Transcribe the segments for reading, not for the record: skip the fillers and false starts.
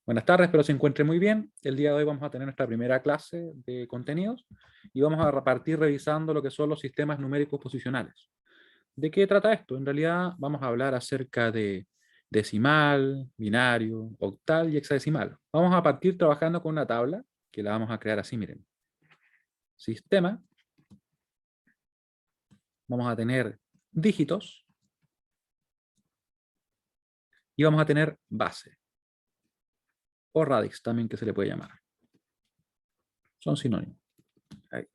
Buenas tardes, espero se encuentre muy bien. El día de hoy vamos a tener nuestra primera clase de contenidos y vamos a partir revisando lo que son los sistemas numéricos posicionales. ¿De qué trata esto? En realidad vamos a hablar acerca de decimal, binario, octal y hexadecimal. Vamos a partir trabajando con una tabla que la vamos a crear así, miren. Sistema. Vamos a tener dígitos y vamos a tener base o radix también que se le puede llamar. Son sinónimos. Ahí.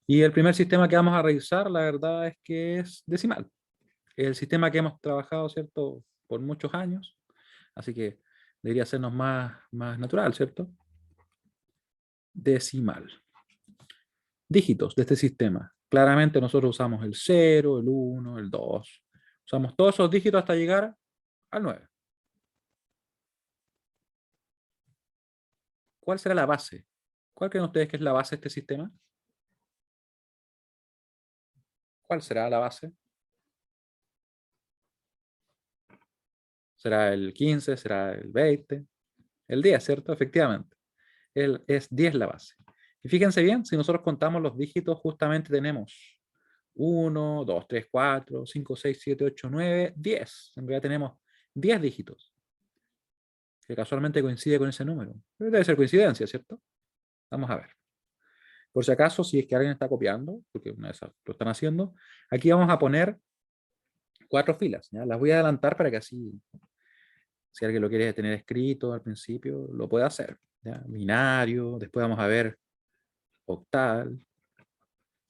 Y el primer sistema que vamos a revisar, la verdad es que es decimal. El sistema que hemos trabajado, ¿cierto?, por muchos años, así que debería sernos más natural, ¿cierto? Decimal. Dígitos de este sistema. Claramente nosotros usamos el 0, el 1, el 2. Usamos todos esos dígitos hasta llegar al 9. ¿Cuál será la base? ¿Cuál creen ustedes que es la base de este sistema? ¿Cuál será la base? ¿Será el 15? ¿Será el 20? El 10, ¿cierto? Efectivamente. Es 10 la base. Y fíjense bien, si nosotros contamos los dígitos, justamente tenemos 1, 2, 3, 4, 5, 6, 7, 8, 9, 10. En realidad tenemos 10 dígitos, que casualmente coincide con ese número. Pero debe ser coincidencia, ¿cierto? Vamos a ver. Por si acaso, si es que alguien está copiando, porque una vez lo están haciendo, aquí vamos a poner 4 filas. ¿Ya? Las voy a adelantar para que así, si alguien lo quiere tener escrito al principio, lo pueda hacer. ¿Ya? Binario, después vamos a ver octal,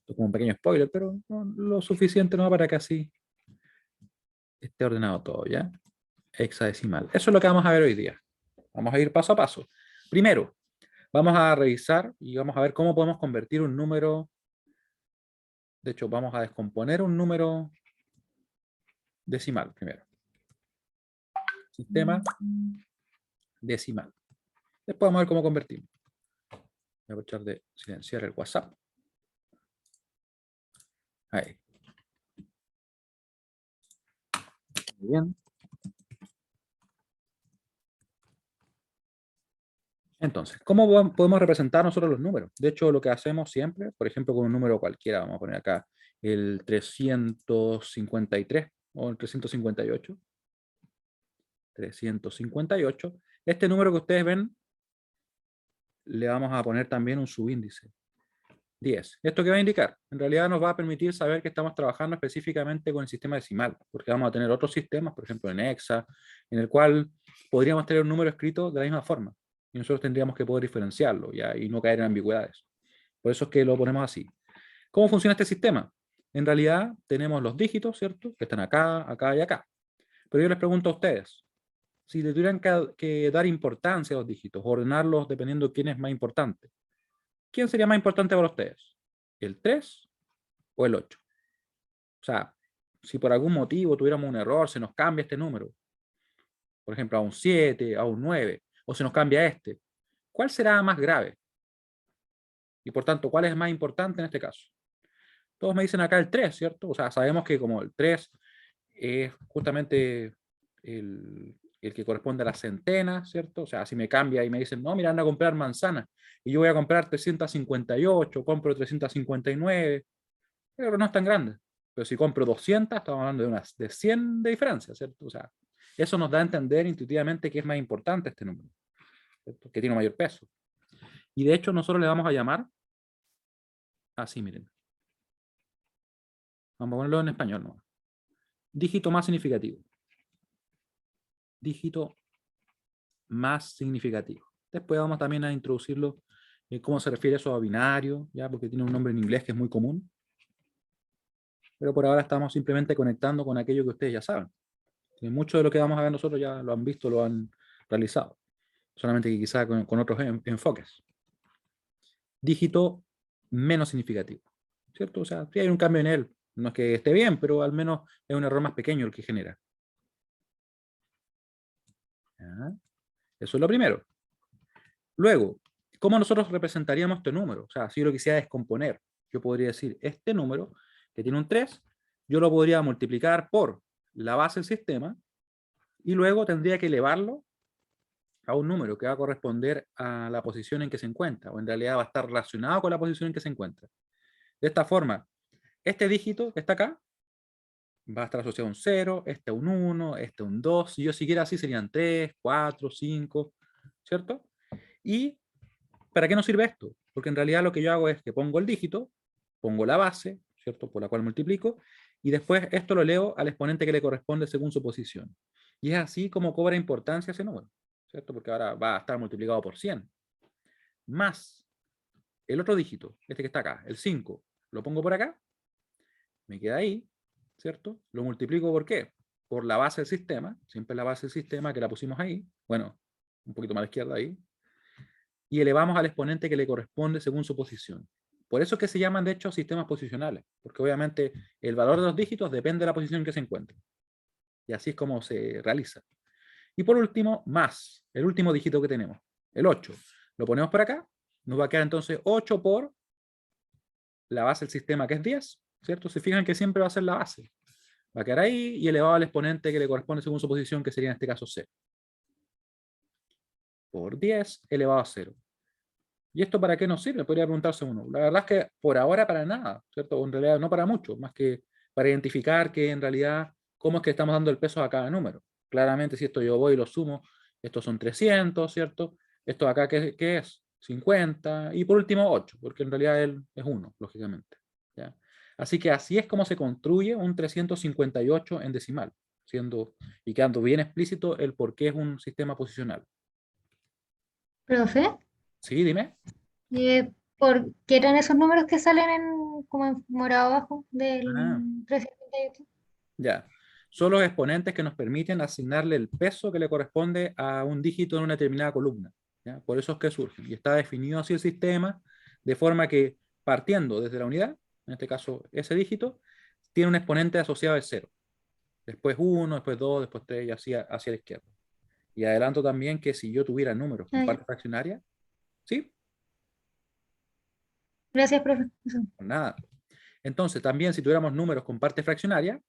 como un pequeño spoiler, pero no, lo suficiente no para que así esté ordenado todo, ¿ya? Hexadecimal. Eso es lo que vamos a ver hoy día. Vamos a ir paso a paso. Primero, vamos a revisar y vamos a ver cómo podemos convertir un número. De hecho, vamos a descomponer un número decimal primero. Sistema decimal. Después vamos a ver cómo convertimos. Voy a aprovechar de silenciar el WhatsApp. Ahí. Muy bien. Entonces, ¿cómo podemos representar nosotros los números? De hecho, lo que hacemos siempre, por ejemplo, con un número cualquiera, vamos a poner acá el 353 o el 358. 358. Este número que ustedes ven, le vamos a poner también un subíndice. 10. ¿Esto qué va a indicar? En realidad nos va a permitir saber que estamos trabajando específicamente con el sistema decimal, porque vamos a tener otros sistemas, por ejemplo en hexa, en el cual podríamos tener un número escrito de la misma forma, y nosotros tendríamos que poder diferenciarlo ¿ya? Y no caer en ambigüedades. Por eso es que lo ponemos así. ¿Cómo funciona este sistema? En realidad tenemos los dígitos, ¿cierto? Que están acá, acá y acá. Pero yo les pregunto a ustedes, si le tuvieran que dar importancia a los dígitos, ordenarlos dependiendo de quién es más importante, ¿quién sería más importante para ustedes? ¿El 3 o el 8? O sea, si por algún motivo tuviéramos un error, se nos cambia este número, por ejemplo, a un 7, a un 9, o se nos cambia este, ¿cuál será más grave? Y por tanto, ¿cuál es más importante en este caso? Todos me dicen acá el 3, ¿cierto? O sea, sabemos que como el 3 es justamente el que corresponde a las centenas, ¿cierto? O sea, si me cambia y me dicen, no, mira, anda a comprar manzanas, y yo voy a comprar 358, compro 359, pero no es tan grande. Pero si compro 200, estamos hablando de 100 de diferencia, ¿cierto? O sea, eso nos da a entender intuitivamente que es más importante este número, ¿cierto? Que tiene mayor peso. Y de hecho nosotros le vamos a llamar así, miren. Vamos a ponerlo en español, ¿no? Dígito más significativo. Dígito más significativo. Después vamos también a introducirlo cómo se refiere eso a binario, ¿ya? Porque tiene un nombre en inglés que es muy común. Pero por ahora estamos simplemente conectando con aquello que ustedes ya saben. Mucho de lo que vamos a ver nosotros ya lo han visto, lo han realizado. Solamente que quizá con otros enfoques. Dígito menos significativo, ¿cierto? O sea, sí hay un cambio en él. No es que esté bien, pero al menos es un error más pequeño el que genera. ¿Ya? Eso es lo primero. Luego, ¿cómo nosotros representaríamos este número? O sea, si yo lo quisiera descomponer, yo podría decir, este número, que tiene un 3, yo lo podría multiplicar por la base del sistema, y luego tendría que elevarlo a un número que va a corresponder a la posición en que se encuentra, o en realidad va a estar relacionado con la posición en que se encuentra. De esta forma, este dígito que está acá va a estar asociado a un 0, este a un 1, este a un 2, si yo siguiera así serían 3, 4, 5, ¿cierto? ¿Y para qué nos sirve esto? Porque en realidad lo que yo hago es que pongo el dígito, pongo la base, ¿cierto? Por la cual multiplico, y después esto lo leo al exponente que le corresponde según su posición. Y es así como cobra importancia ese número, ¿cierto? Porque ahora va a estar multiplicado por 100. Más el otro dígito, este que está acá, el 5, lo pongo por acá, me queda ahí, ¿cierto? Lo multiplico ¿por qué? Por la base del sistema, siempre la base del sistema que la pusimos ahí, bueno, un poquito más a la izquierda ahí, y elevamos al exponente que le corresponde según su posición. Por eso es que se llaman, de hecho, sistemas posicionales, porque obviamente el valor de los dígitos depende de la posición en que se encuentre. Y así es como se realiza. Y por último, más, el último dígito que tenemos, el 8. Lo ponemos por acá, nos va a quedar entonces 8 por la base del sistema, que es 10, ¿cierto? Se fijan que siempre va a ser la base. Va a quedar ahí y elevado al exponente que le corresponde según su posición, que sería en este caso 0. Por 10 elevado a 0. ¿Y esto para qué nos sirve? Podría preguntarse uno. La verdad es que por ahora para nada, ¿cierto? O en realidad no para mucho, más que para identificar que en realidad cómo es que estamos dando el peso a cada número. Claramente si esto yo voy y lo sumo, estos son 300, ¿cierto? Esto acá, ¿qué es? 50. Y por último 8, porque en realidad él es 1, lógicamente. ¿Ya? Así que así es como se construye un 358 en decimal, siendo y quedando bien explícito el por qué es un sistema posicional. Profe, ¿Sí? Dime. ¿por qué eran esos números que salen como en morado abajo Ah. del 358? Ya. Son los exponentes que nos permiten asignarle el peso que le corresponde a un dígito en una determinada columna. ¿Ya? Por eso es que surgen. Y está definido así el sistema, de forma que partiendo desde la unidad, en este caso ese dígito, tiene un exponente asociado de 0. Después 1, después 2, después 3 y así hacia la izquierda. Y adelanto también que si yo tuviera números con Ah, ya. parte fraccionaria, ¿sí? Gracias, profe. Eso. Pues nada. Entonces, también si tuviéramos números con parte fraccionaria,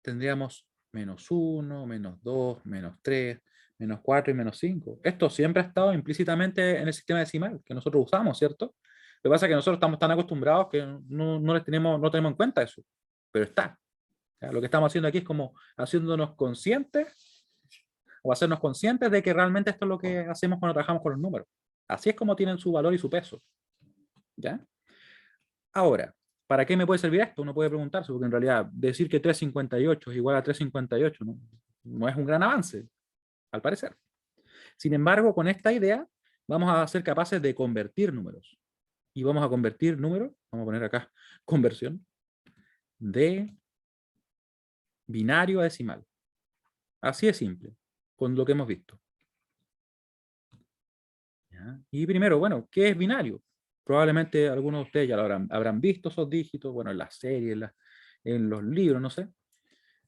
tendríamos -1, -2, -3, -4 y -5. Esto siempre ha estado implícitamente en el sistema decimal que nosotros usamos, ¿cierto? Lo que pasa es que nosotros estamos tan acostumbrados que no tenemos en cuenta eso, pero está. ¿Ya? Lo que estamos haciendo aquí es como haciéndonos conscientes o hacernos conscientes de que realmente esto es lo que hacemos cuando trabajamos con los números. Así es como tienen su valor y su peso. ¿Ya? Ahora, ¿para qué me puede servir esto? Uno puede preguntarse, porque en realidad decir que 358 es igual a 358 no es un gran avance, al parecer. Sin embargo, con esta idea vamos a ser capaces de convertir números. Y vamos a convertir números, vamos a poner acá conversión, de binario a decimal. Así de simple, con lo que hemos visto. ¿Ya? Y primero, bueno, ¿qué es binario? Probablemente algunos de ustedes ya lo habrán visto esos dígitos, bueno, en las series, en los libros, no sé.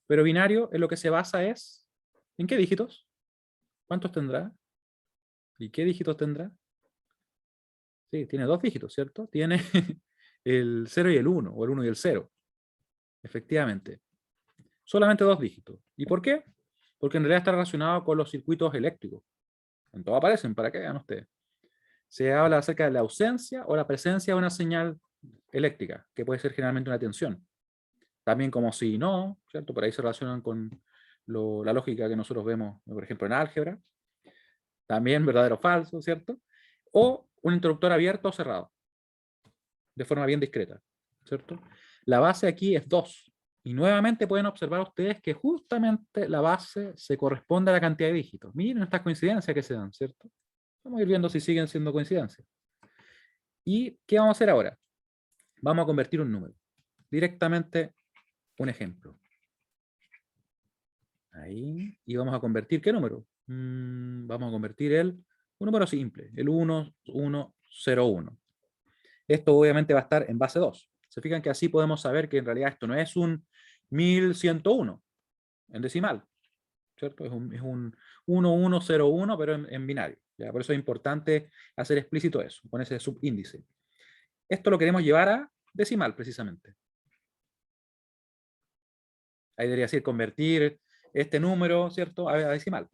Pero binario en lo que se basa es, ¿en qué dígitos? ¿Cuántos tendrá? ¿Y qué dígitos tendrá? Sí, tiene dos dígitos, ¿cierto? Tiene el 0 y el 1, o el 1 y el 0. Efectivamente. Solamente dos dígitos. ¿Y por qué? Porque en realidad está relacionado con los circuitos eléctricos. En todo aparecen, para que vean ustedes. Se habla acerca de la ausencia o la presencia de una señal eléctrica, que puede ser generalmente una tensión. También como si no, ¿cierto? Por ahí se relacionan con la lógica que nosotros vemos, por ejemplo, en álgebra. También verdadero o falso, ¿cierto? O un interruptor abierto o cerrado, de forma bien discreta, ¿cierto? La base aquí es 2. Y nuevamente pueden observar ustedes que justamente la base se corresponde a la cantidad de dígitos. Miren estas coincidencias que se dan, ¿cierto? Vamos a ir viendo si siguen siendo coincidencias. ¿Y qué vamos a hacer ahora? Vamos a convertir un número. Directamente un ejemplo. Ahí. Y vamos a convertir, ¿qué número? Vamos a convertir un número simple, el 1, 1, 0, 1. Esto obviamente va a estar en base 2. Se fijan que así podemos saber que en realidad esto no es un 1101 en decimal, ¿cierto? Es un 1101, pero en binario. ¿Ya? Por eso es importante hacer explícito eso, con ese subíndice. Esto lo queremos llevar a decimal, precisamente. Ahí debería decir convertir este número, ¿cierto?, a decimal.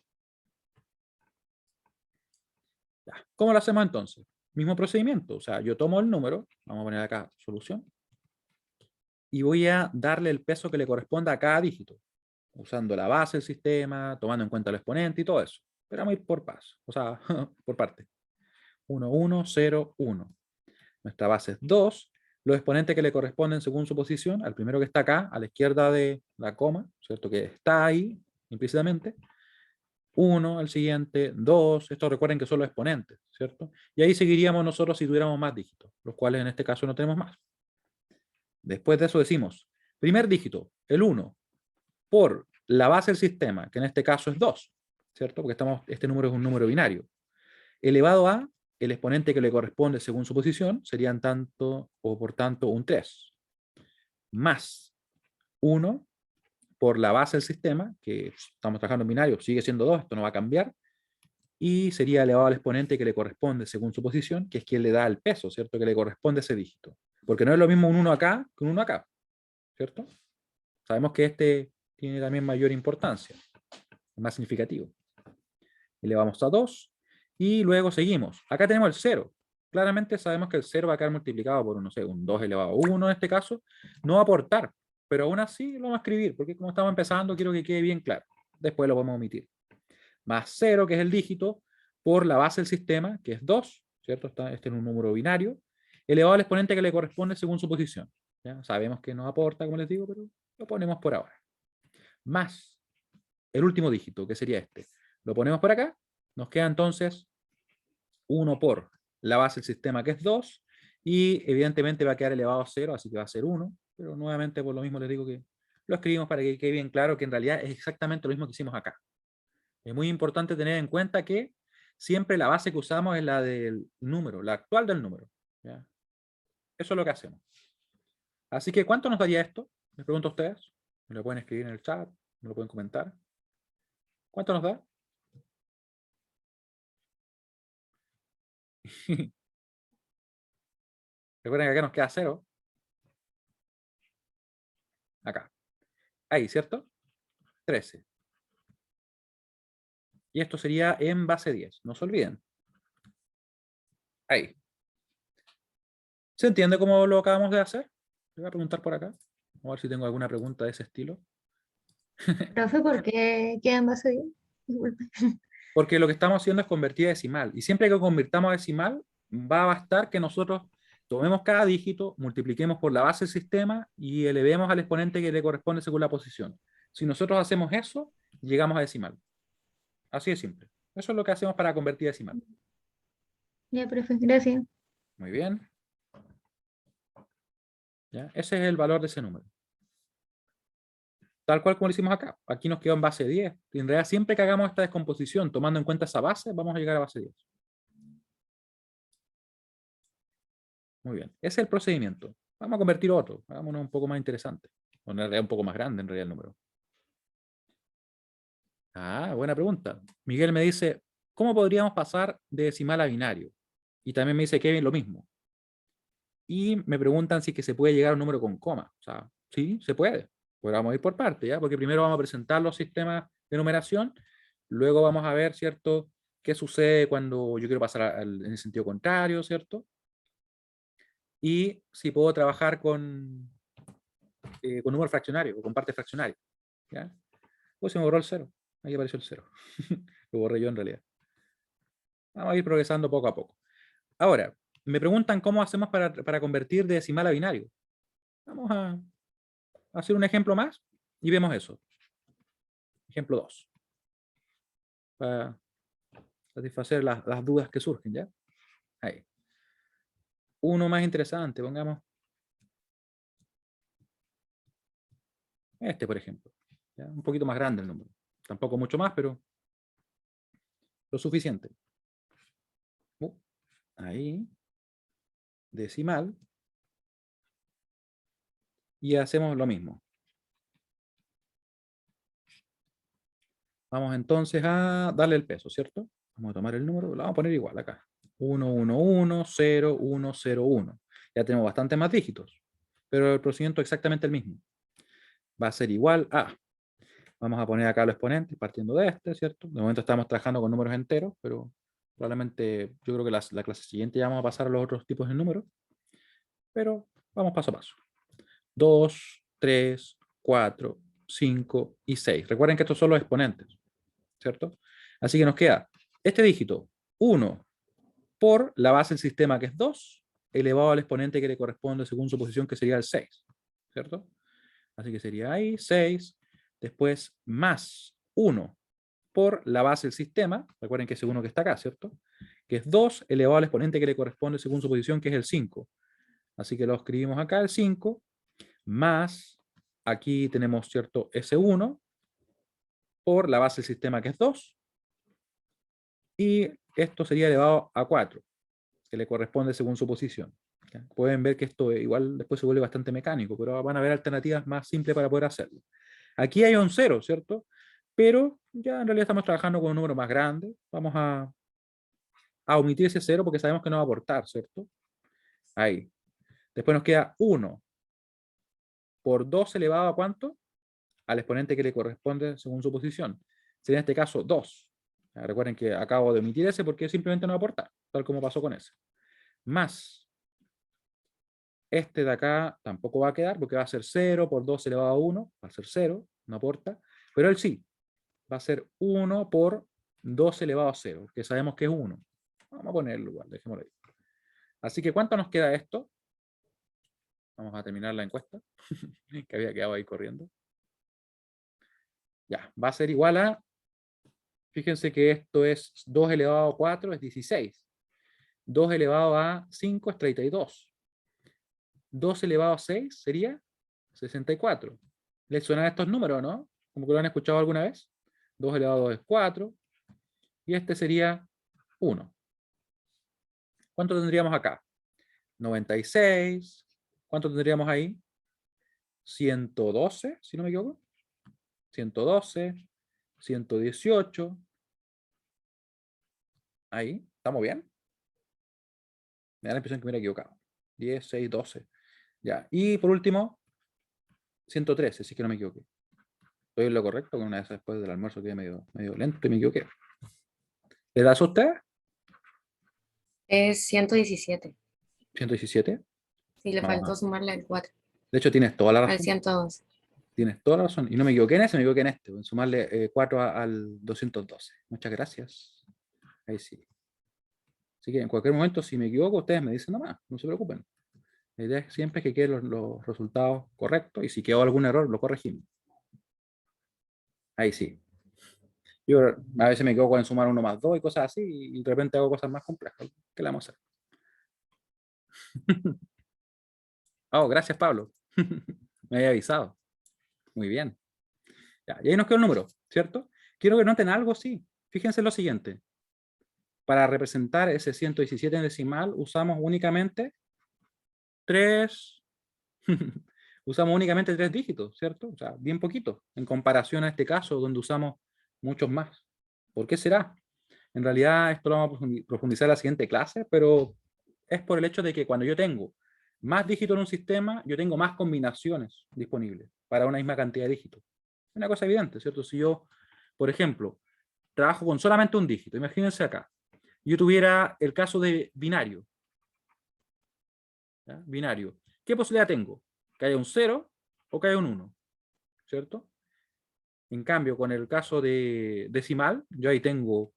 Ya. ¿Cómo lo hacemos entonces? Mismo procedimiento, o sea, yo tomo el número, vamos a poner acá solución, y voy a darle el peso que le corresponda a cada dígito, usando la base del sistema, tomando en cuenta el exponente y todo eso. Pero vamos a ir por paso, o sea, por parte. 1, 1, 0, 1. Nuestra base es 2. Los exponentes que le corresponden según su posición, al primero que está acá, a la izquierda de la coma, ¿cierto? Que está ahí implícitamente. 1, el siguiente, 2. Estos recuerden que son los exponentes, ¿cierto? Y ahí seguiríamos nosotros si tuviéramos más dígitos, los cuales en este caso no tenemos más. Después de eso decimos, primer dígito, el 1, por la base del sistema, que en este caso es 2, ¿cierto? Porque este número es un número binario. Elevado a el exponente que le corresponde según su posición, serían tanto o por tanto un 3. Más 1 por la base del sistema, que estamos trabajando en binario, sigue siendo 2, esto no va a cambiar, y sería elevado al exponente que le corresponde según su posición, que es quien le da el peso, ¿cierto? Que le corresponde a ese dígito. Porque no es lo mismo un 1 acá que un 1 acá, ¿cierto? Sabemos que este tiene también mayor importancia, es más significativo. Elevamos a 2 y luego seguimos. Acá tenemos el 0. Claramente sabemos que el 0 va a quedar multiplicado por, no sé, un 2 elevado a 1 en este caso. No va a aportar, pero aún así lo vamos a escribir, porque como estamos empezando quiero que quede bien claro. Después lo podemos omitir. Más 0, que es el dígito, por la base del sistema, que es 2, ¿cierto? Este es un número binario, elevado al exponente que le corresponde según su posición. ¿Ya? Sabemos que no aporta, como les digo, pero lo ponemos por ahora. Más el último dígito, que sería este. Lo ponemos por acá, nos queda entonces 1 por la base del sistema, que es 2, y evidentemente va a quedar elevado a 0, así que va a ser 1, pero nuevamente por lo mismo les digo que lo escribimos para que quede bien claro que en realidad es exactamente lo mismo que hicimos acá. Es muy importante tener en cuenta que siempre la base que usamos es la del número, la actual del número. ¿Ya? Eso es lo que hacemos. Así que, ¿cuánto nos daría esto? Les pregunto a ustedes. Me lo pueden escribir en el chat, me lo pueden comentar. ¿Cuánto nos da? Recuerden que acá nos queda 0. Acá. Ahí, ¿cierto? 13. Y esto sería en base 10. No se olviden. Ahí. ¿Se entiende cómo lo acabamos de hacer? Le voy a preguntar por acá. A ver si tengo alguna pregunta de ese estilo. Profe, ¿por qué queda en base 10? Disculpe. Porque lo que estamos haciendo es convertir a decimal. Y siempre que convirtamos a decimal, va a bastar que nosotros tomemos cada dígito, multipliquemos por la base del sistema y elevemos al exponente que le corresponde según la posición. Si nosotros hacemos eso, llegamos a decimal. Así de simple. Eso es lo que hacemos para convertir a decimal. Ya, profe, gracias. Muy bien. ¿Ya? Ese es el valor de ese número. Tal cual como lo hicimos acá. Aquí nos quedó en base 10. Y en realidad, siempre que hagamos esta descomposición, tomando en cuenta esa base, vamos a llegar a base 10. Muy bien. Ese es el procedimiento. Vamos a convertir otro. Hagámonos un poco más interesante. O en realidad un poco más grande, en realidad, el número. Ah, buena pregunta. Miguel me dice, ¿cómo podríamos pasar de decimal a binario? Y también me dice Kevin lo mismo. Y me preguntan si es que se puede llegar a un número con coma. O sea, sí, se puede. Pero vamos a ir por partes, ¿ya? Porque primero vamos a presentar los sistemas de numeración, luego vamos a ver, ¿cierto?, qué sucede cuando yo quiero pasar en el sentido contrario, ¿cierto? Y si puedo trabajar con número fraccionario o con parte fraccionaria, ¿ya? Pues se me borró el 0. Ahí apareció el 0. Lo borré yo en realidad. Vamos a ir progresando poco a poco. Ahora, me preguntan cómo hacemos para convertir de decimal a binario. Vamos a hacer un ejemplo más y vemos eso. Ejemplo 2. Para satisfacer las dudas que surgen, ¿ya? Ahí. Uno más interesante, pongamos este, por ejemplo. ¿Ya? Un poquito más grande el número. Tampoco mucho más, pero lo suficiente. Ahí. Decimal. Y hacemos lo mismo. Vamos entonces a darle el peso, ¿cierto? Vamos a tomar el número, lo vamos a poner igual acá. 1, 1, 1, 0, 1, 0, 1. Ya tenemos bastantes más dígitos, pero el procedimiento es exactamente el mismo. Va a ser igual a... Vamos a poner acá los exponentes partiendo de este, ¿cierto? De momento estamos trabajando con números enteros, pero Probablemente, yo creo que la clase siguiente ya vamos a pasar a los otros tipos de números, pero vamos paso a paso. 2, 3, 4, 5 y 6. Recuerden que estos son los exponentes, ¿cierto? Así que nos queda este dígito, 1 por la base del sistema, que es 2, elevado al exponente que le corresponde según su posición, que sería el 6, ¿cierto? Así que sería ahí 6, después más 1 por la base del sistema, recuerden que ese 1 que está acá, ¿cierto? Que es 2 elevado al exponente que le corresponde según su posición, que es el 5. Así que lo escribimos acá, el 5, más, aquí tenemos, ¿cierto? S1 por la base del sistema, que es 2, y esto sería elevado a 4, que le corresponde según su posición. ¿Ya? Pueden ver que esto igual después se vuelve bastante mecánico, pero van a haber alternativas más simples para poder hacerlo. Aquí hay un 0, ¿cierto? Pero ya en realidad estamos trabajando con un número más grande. Vamos a omitir ese 0 porque sabemos que no va a aportar, ¿cierto? Ahí. Después nos queda 1 por 2 elevado a ¿cuánto? Al exponente que le corresponde según su posición. Sería en este caso 2. Recuerden que acabo de omitir ese porque simplemente no va a aportar, tal como pasó con ese. Más este de acá tampoco va a quedar porque va a ser 0 por 2 elevado a 1, va a ser 0, no aporta, pero él sí, va a ser 1 por 2 elevado a 0, que sabemos que es 1. Vamos a ponerlo igual, dejémoslo ahí. Así que ¿cuánto nos queda esto? Vamos a terminar la encuesta, que había quedado ahí corriendo. Ya, va a ser igual a, fíjense que esto es 2 elevado a 4 es 16. 2 elevado a 5 es 32. 2 elevado a 6 sería 64. ¿Les suenan estos números, no? Como que lo han escuchado alguna vez. 2 elevado a 2 es 4. Y este sería 1. ¿Cuánto tendríamos acá? 96. ¿Cuánto tendríamos ahí? 112, si no me equivoco. 112. 118. Ahí. ¿Estamos bien? Me da la impresión que me hubiera equivocado. 10, 6, 12. Ya. Y por último, 113, si es que no me equivoqué. ¿Estoy en lo correcto? Con una vez después del almuerzo quedé medio lento y me equivoqué. ¿Le das a usted? Es 117. 117. Sí, le Vamos faltó a... sumarle el 4 De hecho, tienes toda la al razón. 112. Tienes toda la razón. Y no me equivoqué en ese, me equivoqué en este. En sumarle 4 al 212. Muchas gracias. Ahí sí. Así que en cualquier momento, si me equivoco, ustedes me dicen nomás. No se preocupen. La idea es siempre que queden los resultados correctos. Y si quedó algún error, lo corregimos. Ahí sí. Yo a veces me equivoco en sumar 1 más 2 y cosas así. Y de repente hago cosas más complejas. ¿Qué le vamos a hacer? Oh, gracias, Pablo. Me había avisado. Muy bien. Ya, y ahí nos quedó el número, ¿cierto? Quiero que noten algo, sí. Fíjense en lo siguiente. Para representar ese 117 en decimal, usamos únicamente 3. Usamos únicamente 3 dígitos, ¿cierto? O sea, bien poquito, en comparación a este caso, donde usamos muchos más. ¿Por qué será? En realidad, esto lo vamos a profundizar en la siguiente clase, pero es por el hecho de que cuando yo tengo más dígitos en un sistema, yo tengo más combinaciones disponibles para una misma cantidad de dígitos. Es una cosa evidente, ¿cierto? Si yo, por ejemplo, trabajo con solamente un dígito, imagínense acá, yo tuviera el caso de binario. ¿Ya? Binario. ¿Qué posibilidad tengo? Que haya un 0 o que haya un 1, ¿cierto? En cambio, con el caso de decimal, yo ahí tengo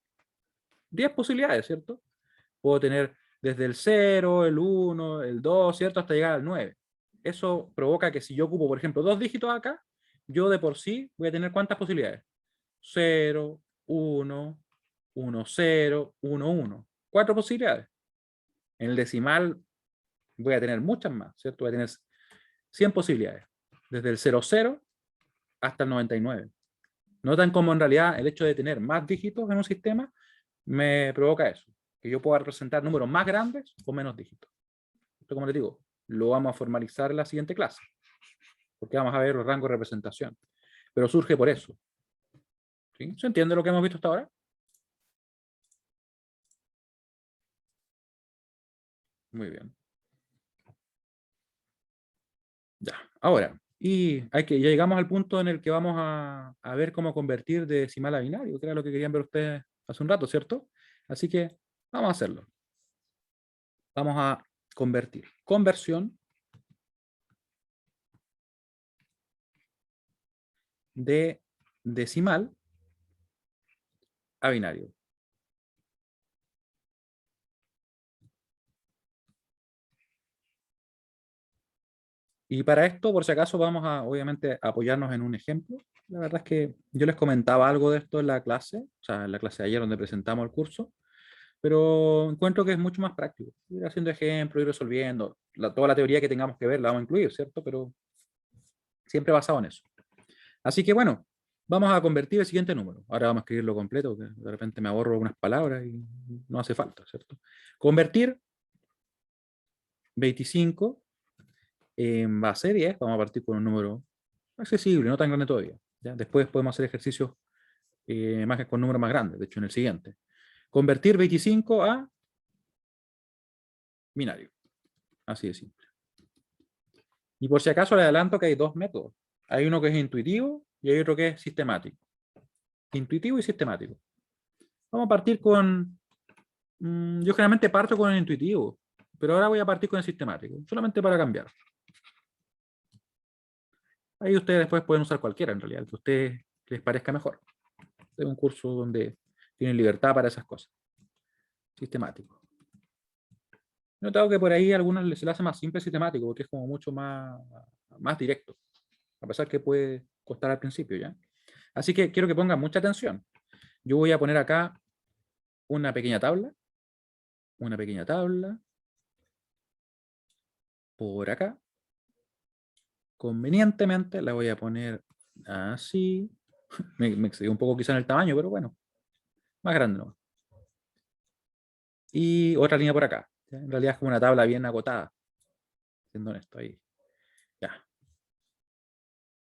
10 posibilidades, ¿cierto? Puedo tener desde el 0, el 1, el 2, ¿cierto? Hasta llegar al 9. Eso provoca que si yo ocupo, por ejemplo, 2 dígitos acá, yo de por sí voy a tener ¿cuántas posibilidades? 0, 1, 1, 0, 1, 1. 4 posibilidades. En el decimal voy a tener muchas más, ¿cierto? Voy a tener 100 posibilidades. Desde el 0, 0 hasta el 99. Notan cómo en realidad el hecho de tener más dígitos en un sistema me provoca eso, que yo pueda representar números más grandes o menos dígitos. Esto, como les digo, lo vamos a formalizar en la siguiente clase, porque vamos a ver los rangos de representación. Pero surge por eso. ¿Sí? ¿Se entiende lo que hemos visto hasta ahora? Muy bien. Ya, ahora, ya llegamos al punto en el que vamos a ver cómo convertir de decimal a binario, que era lo que querían ver ustedes hace un rato, ¿cierto? Así que Vamos a hacerlo. Vamos a convertir. Conversión de decimal a binario. Y para esto, por si acaso, vamos a, obviamente, apoyarnos en un ejemplo. La verdad es que yo les comentaba algo de esto en la clase, o sea, en la clase de ayer donde presentamos el curso, pero encuentro que es mucho más práctico. Ir haciendo ejemplos, ir resolviendo. Toda la teoría que tengamos que ver la vamos a incluir, ¿cierto? Pero siempre basado en eso. Así que bueno, vamos a convertir el siguiente número. Ahora vamos a escribirlo completo, porque de repente me ahorro algunas palabras y no hace falta, ¿cierto? Convertir 25 en base 10. Vamos a partir con un número accesible, no tan grande todavía. ¿Ya? Después podemos hacer ejercicios con números más grandes, de hecho en el siguiente. Convertir 25 a binario. Así de simple. Y por si acaso le adelanto que hay dos métodos. Hay uno que es intuitivo y hay otro que es sistemático. Intuitivo y sistemático. Vamos a partir con... yo generalmente parto con el intuitivo, pero ahora voy a partir con el sistemático, solamente para cambiar. Ahí ustedes después pueden usar cualquiera, en realidad, el que a ustedes les parezca mejor. Es un curso donde tienen libertad para esas cosas. Sistemático. He notado que por ahí a algunos se le hace más simple sistemático, porque es como mucho más directo, a pesar que puede costar al principio, ¿ya? Así que quiero que pongan mucha atención. Yo voy a poner acá una pequeña tabla, por acá. Convenientemente la voy a poner así. Me excedí un poco quizá en el tamaño, pero bueno, más grande nomás. Y otra línea por acá. ¿Ya? En realidad es como una tabla bien acotada. Siendo honesto, ahí. Ya.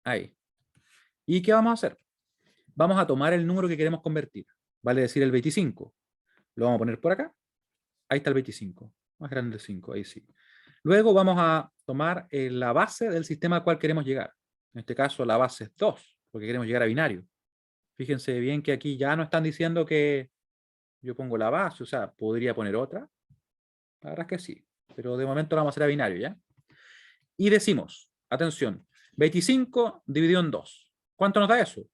Ahí. ¿Y qué vamos a hacer? Vamos a tomar el número que queremos convertir. Vale decir el 25. Lo vamos a poner por acá. Ahí está el 25. Más grande el 5, ahí sí. Luego vamos a tomar la base del sistema al cual queremos llegar. En este caso la base es 2, porque queremos llegar a binario. Fíjense bien que aquí ya no están diciendo que yo pongo la base, o sea, podría poner otra. La verdad es que sí, pero de momento lo vamos a hacer a binario, ¿ya? Y decimos, atención, 25 dividido en 2. ¿Cuánto nos da eso?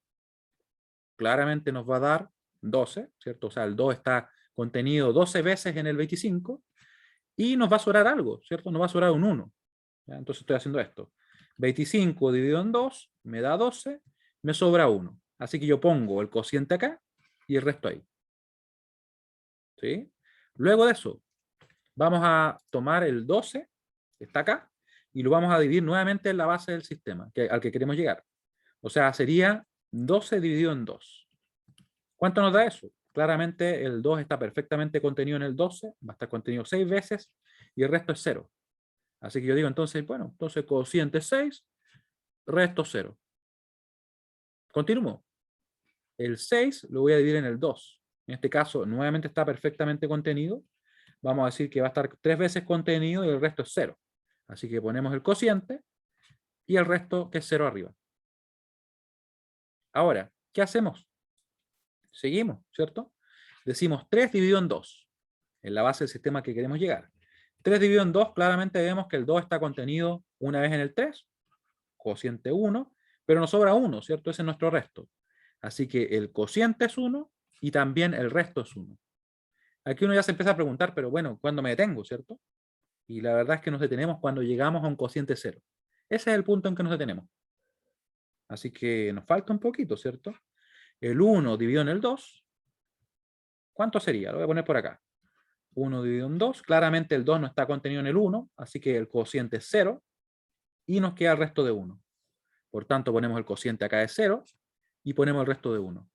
Claramente nos va a dar 12, ¿cierto? O sea, el 2 está contenido 12 veces en el 25 y nos va a sobrar algo, ¿cierto? Nos va a sobrar un 1. ¿Ya? Entonces estoy haciendo esto. 25 dividido en 2 me da 12, me sobra 1. Así que yo pongo el cociente acá y el resto ahí. ¿Sí? Luego de eso, vamos a tomar el 12, que está acá, y lo vamos a dividir nuevamente en la base del sistema al que queremos llegar. O sea, sería 12 dividido en 2. ¿Cuánto nos da eso? Claramente el 2 está perfectamente contenido en el 12, va a estar contenido 6 veces, y el resto es 0. Así que yo digo entonces, bueno, entonces cociente 6, resto 0. Continúo. El 6 lo voy a dividir en el 2. En este caso, nuevamente está perfectamente contenido. Vamos a decir que va a estar 3 veces contenido y el resto es 0. Así que ponemos el cociente y el resto que es 0 arriba. Ahora, ¿qué hacemos? Seguimos, ¿cierto? Decimos 3 dividido en 2, en la base del sistema que queremos llegar. 3 dividido en 2, claramente vemos que el 2 está contenido una vez en el 3, cociente 1, pero nos sobra 1, ¿cierto? Ese es nuestro resto. Así que el cociente es 1 y también el resto es 1. Aquí uno ya se empieza a preguntar, pero bueno, ¿cuándo me detengo, cierto? Y la verdad es que nos detenemos cuando llegamos a un cociente 0. Ese es el punto en que nos detenemos. Así que nos falta un poquito, ¿cierto? El 1 dividido en el 2, ¿cuánto sería? Lo voy a poner por acá. 1 dividido en 2, claramente el 2 no está contenido en el 1, así que el cociente es 0 y nos queda el resto de 1. Por tanto, ponemos el cociente acá de 0 y ponemos el resto de 1.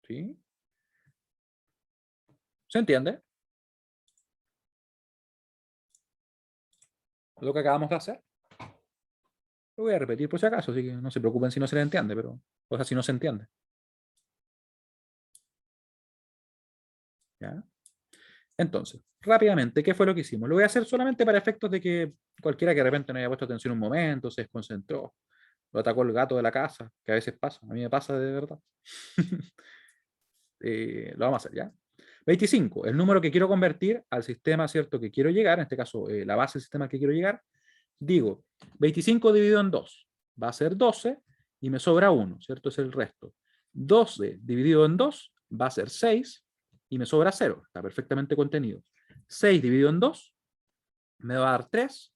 ¿Sí? ¿Se entiende? Lo que acabamos de hacer. Lo voy a repetir por si acaso, así que no se preocupen si no se le entiende, pero, o sea, si no se entiende. ¿Ya? Entonces, rápidamente, ¿qué fue lo que hicimos? Lo voy a hacer solamente para efectos de que cualquiera que de repente no haya puesto atención un momento, se desconcentró, lo atacó el gato de la casa, que a veces pasa, a mí me pasa de verdad. Lo vamos a hacer, ¿ya? 25, el número que quiero convertir al sistema, ¿cierto? Que quiero llegar, en este caso, la base del sistema que quiero llegar, digo, 25 dividido en 2 va a ser 12 y me sobra 1, ¿cierto? Es el resto. 12 dividido en 2 va a ser 6 y me sobra 0, está perfectamente contenido. 6 dividido en 2 me va a dar 3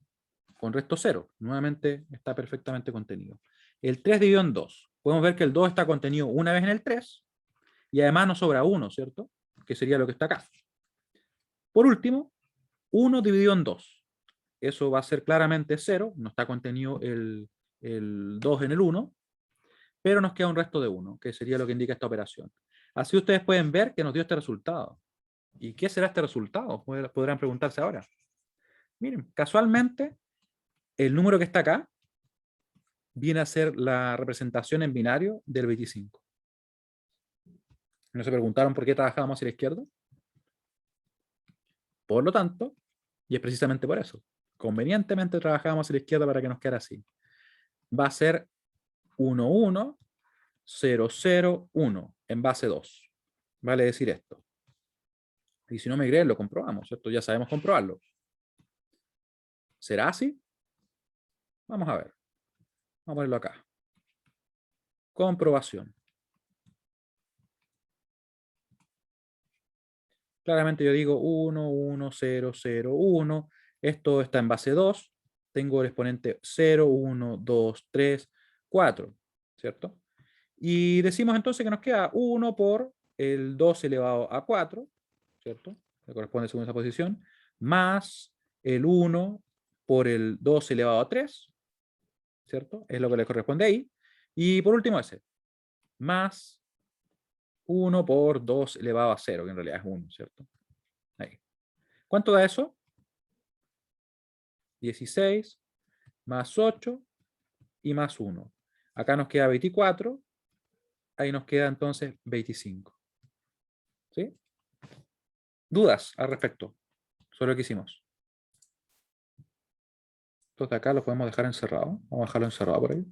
con resto 0, nuevamente está perfectamente contenido. El 3 dividido en 2, podemos ver que el 2 está contenido una vez en el 3 y además nos sobra 1, ¿cierto? Que sería lo que está acá. Por último, 1 dividido en 2. Eso va a ser claramente 0, no está contenido el 2 en el 1, pero nos queda un resto de 1, que sería lo que indica esta operación. Así ustedes pueden ver que nos dio este resultado. ¿Y qué será este resultado? Podrán preguntarse ahora. Miren, casualmente, el número que está acá viene a ser la representación en binario del 25. ¿No se preguntaron por qué trabajábamos hacia la izquierda? Por lo tanto, y es precisamente por eso, convenientemente trabajábamos hacia la izquierda para que nos quedara así. Va a ser 1, 1, 0, 0, 1 en base 2. Vale decir esto. Y si no me creen, lo comprobamos, ¿cierto? Ya sabemos comprobarlo. ¿Será así? Vamos a ver. Vamos a ponerlo acá. Comprobación. Claramente yo digo 1, 1, 0, 0, 1. Esto está en base 2. Tengo el exponente 0, 1, 2, 3, 4. ¿Cierto? Y decimos entonces que nos queda 1 por el 2 elevado a 4. ¿Cierto? Que corresponde según esa posición. Más el 1 por el 2 elevado a 3. ¿Cierto? Es lo que le corresponde ahí. Y por último ese. Más 1 por 2 elevado a 0, que en realidad es 1, ¿cierto? Ahí. ¿Cuánto da eso? 16 más 8 y más 1. Acá nos queda 24. Ahí nos queda entonces 25. ¿Sí? ¿Dudas al respecto sobre lo que hicimos? Entonces acá lo podemos dejar encerrado. Vamos a dejarlo encerrado por ahí.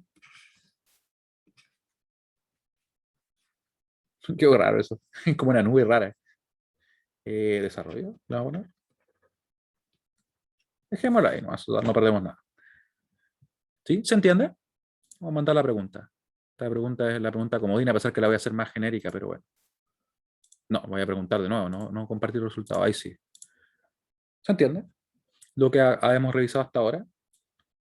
Qué raro eso. Como una nube rara. Desarrollo. ¿Le vamos a poner? Dejémoslo ahí, no perdemos nada. ¿Sí? ¿Se entiende? Vamos a mandar la pregunta. Esta pregunta es la pregunta comodina, a pesar que la voy a hacer más genérica, pero bueno. No, voy a preguntar de nuevo, no compartir el resultado. Ahí sí. ¿Se entiende? Lo que hemos revisado hasta ahora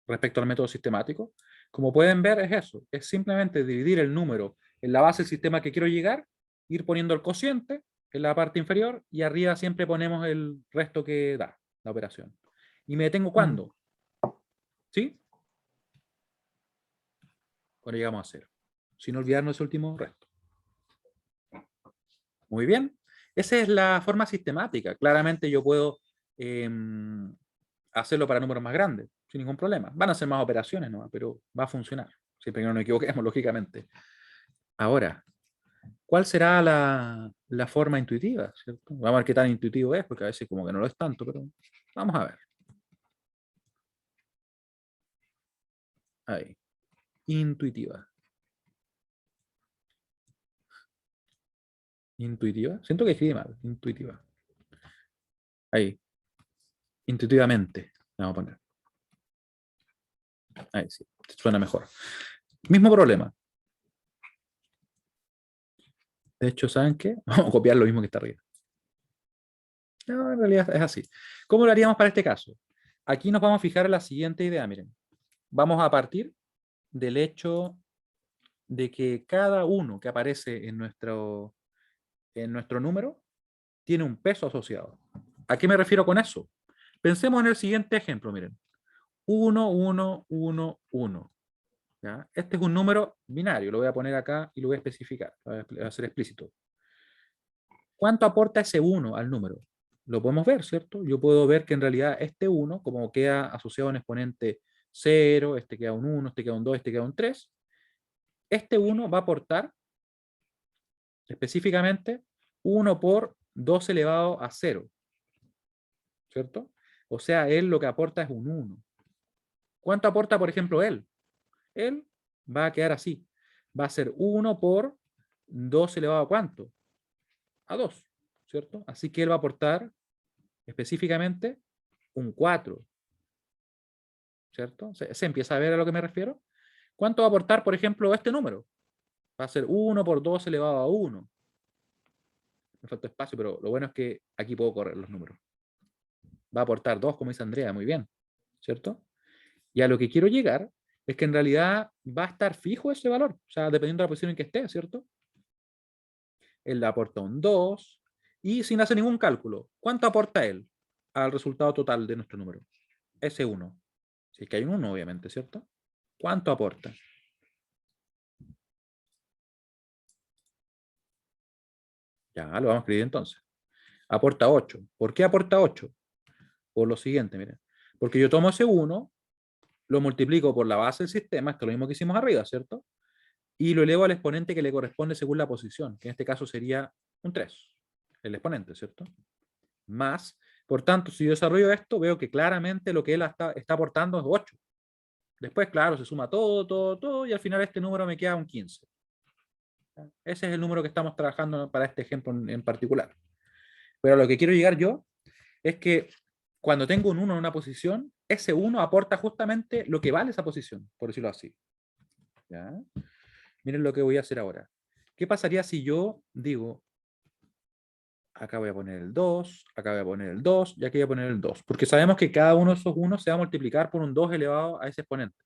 respecto al método sistemático. Como pueden ver, es eso. Es simplemente dividir el número en la base del sistema que quiero llegar, ir poniendo el cociente en la parte inferior y arriba siempre ponemos el resto que da la operación. ¿Y me detengo cuándo? ¿Sí? Cuando llegamos a 0. Sin olvidarnos ese último resto. Muy bien. Esa es la forma sistemática. Claramente yo puedo hacerlo para números más grandes, sin ningún problema. Van a ser más operaciones, ¿no? Pero va a funcionar. Siempre que no nos equivoquemos, lógicamente. Ahora, ¿cuál será la forma intuitiva? ¿Cierto? Vamos a ver qué tan intuitivo es, porque a veces como que no lo es tanto, pero vamos a ver. Ahí. Intuitiva. Intuitiva. Siento que escribí mal. Intuitiva. Ahí. Intuitivamente. Vamos a poner. Ahí sí. Suena mejor. Mismo problema. De hecho, ¿saben qué? Vamos a copiar lo mismo que está arriba. No, en realidad es así. ¿Cómo lo haríamos para este caso? Aquí nos vamos a fijar en la siguiente idea, miren. Vamos a partir del hecho de que cada uno que aparece en nuestro número tiene un peso asociado. ¿A qué me refiero con eso? Pensemos en el siguiente ejemplo, miren. 1, 1, 1, 1. ¿Ya? Este es un número binario, lo voy a poner acá y lo voy a especificar, voy a hacer explícito. ¿Cuánto aporta ese 1 al número? Lo podemos ver, ¿cierto? Yo puedo ver que en realidad este 1, como queda asociado a un exponente 0, este queda un 1, este queda un 2, este queda un 3, este 1 va a aportar específicamente 1 por 2 elevado a 0, ¿cierto? O sea, él lo que aporta es un 1. ¿Cuánto aporta, por ejemplo, él? Él va a quedar así. Va a ser 1 por 2 elevado a ¿cuánto? A 2, ¿cierto? Así que él va a aportar específicamente un 4, ¿cierto? ¿Se empieza a ver a lo que me refiero? ¿Cuánto va a aportar, por ejemplo, este número? Va a ser 1 por 2 elevado a 1. Me falta espacio, pero lo bueno es que aquí puedo correr los números. Va a aportar 2, como dice Andrea, muy bien, ¿cierto? Y a lo que quiero llegar es que en realidad va a estar fijo ese valor, o sea, dependiendo de la posición en que esté, ¿cierto? Él le aporta un 2 y sin hacer ningún cálculo, ¿cuánto aporta él al resultado total de nuestro número? Ese 1. Si es que hay un 1, obviamente, ¿cierto? ¿Cuánto aporta? Ya, lo vamos a escribir entonces. Aporta 8. ¿Por qué aporta 8? Por lo siguiente, miren. Porque yo tomo ese 1, lo multiplico por la base del sistema, esto es lo mismo que hicimos arriba, ¿cierto? Y lo elevo al exponente que le corresponde según la posición, que en este caso sería un 3, el exponente, ¿cierto? Más, por tanto, si yo desarrollo esto, veo que claramente lo que él está aportando es 8. Después, claro, se suma todo, y al final este número me queda un 15. Ese es el número que estamos trabajando para este ejemplo en particular. Pero a lo que quiero llegar yo es que cuando tengo un 1 en una posición, ese 1 aporta justamente lo que vale esa posición, por decirlo así. ¿Ya? Miren lo que voy a hacer ahora. ¿Qué pasaría si yo digo, acá voy a poner el 2, acá voy a poner el 2, y aquí voy a poner el 2? Porque sabemos que cada uno de esos 1 se va a multiplicar por un 2 elevado a ese exponente.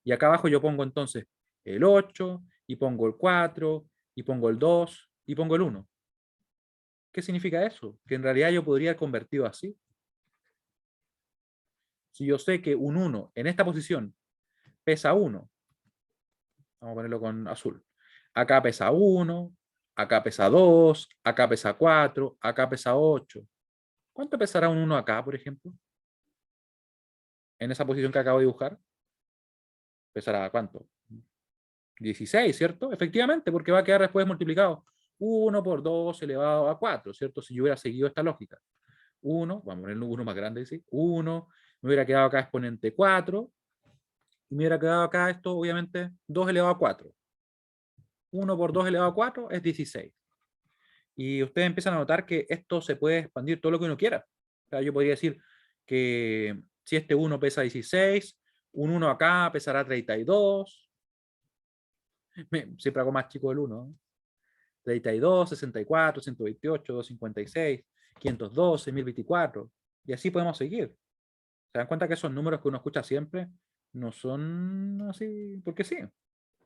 Y acá abajo yo pongo entonces el 8, y pongo el 4, y pongo el 2, y pongo el 1. ¿Qué significa eso? Que en realidad yo podría haber convertido así. Si yo sé que un 1 en esta posición pesa 1, vamos a ponerlo con azul. Acá pesa 1, acá pesa 2, acá pesa 4, acá pesa 8. ¿Cuánto pesará un 1 acá, por ejemplo? En esa posición que acabo de dibujar. ¿Pesará cuánto? 16, ¿cierto? Efectivamente, porque va a quedar después multiplicado. 1 por 2 elevado a 4, ¿cierto? Si yo hubiera seguido esta lógica. 1, vamos a poner 1 más grande, ¿sí? 1, me hubiera quedado acá exponente 4, y me hubiera quedado acá esto, obviamente, 2 elevado a 4. 1 por 2 elevado a 4 es 16. Y ustedes empiezan a notar que esto se puede expandir todo lo que uno quiera. O sea, yo podría decir que si este 1 pesa 16, un 1 acá pesará 32. Siempre hago más chico el 1. 32, 64, 128, 256, 512, 1024. Y así podemos seguir. ¿Se dan cuenta que esos números que uno escucha siempre no son así porque sí?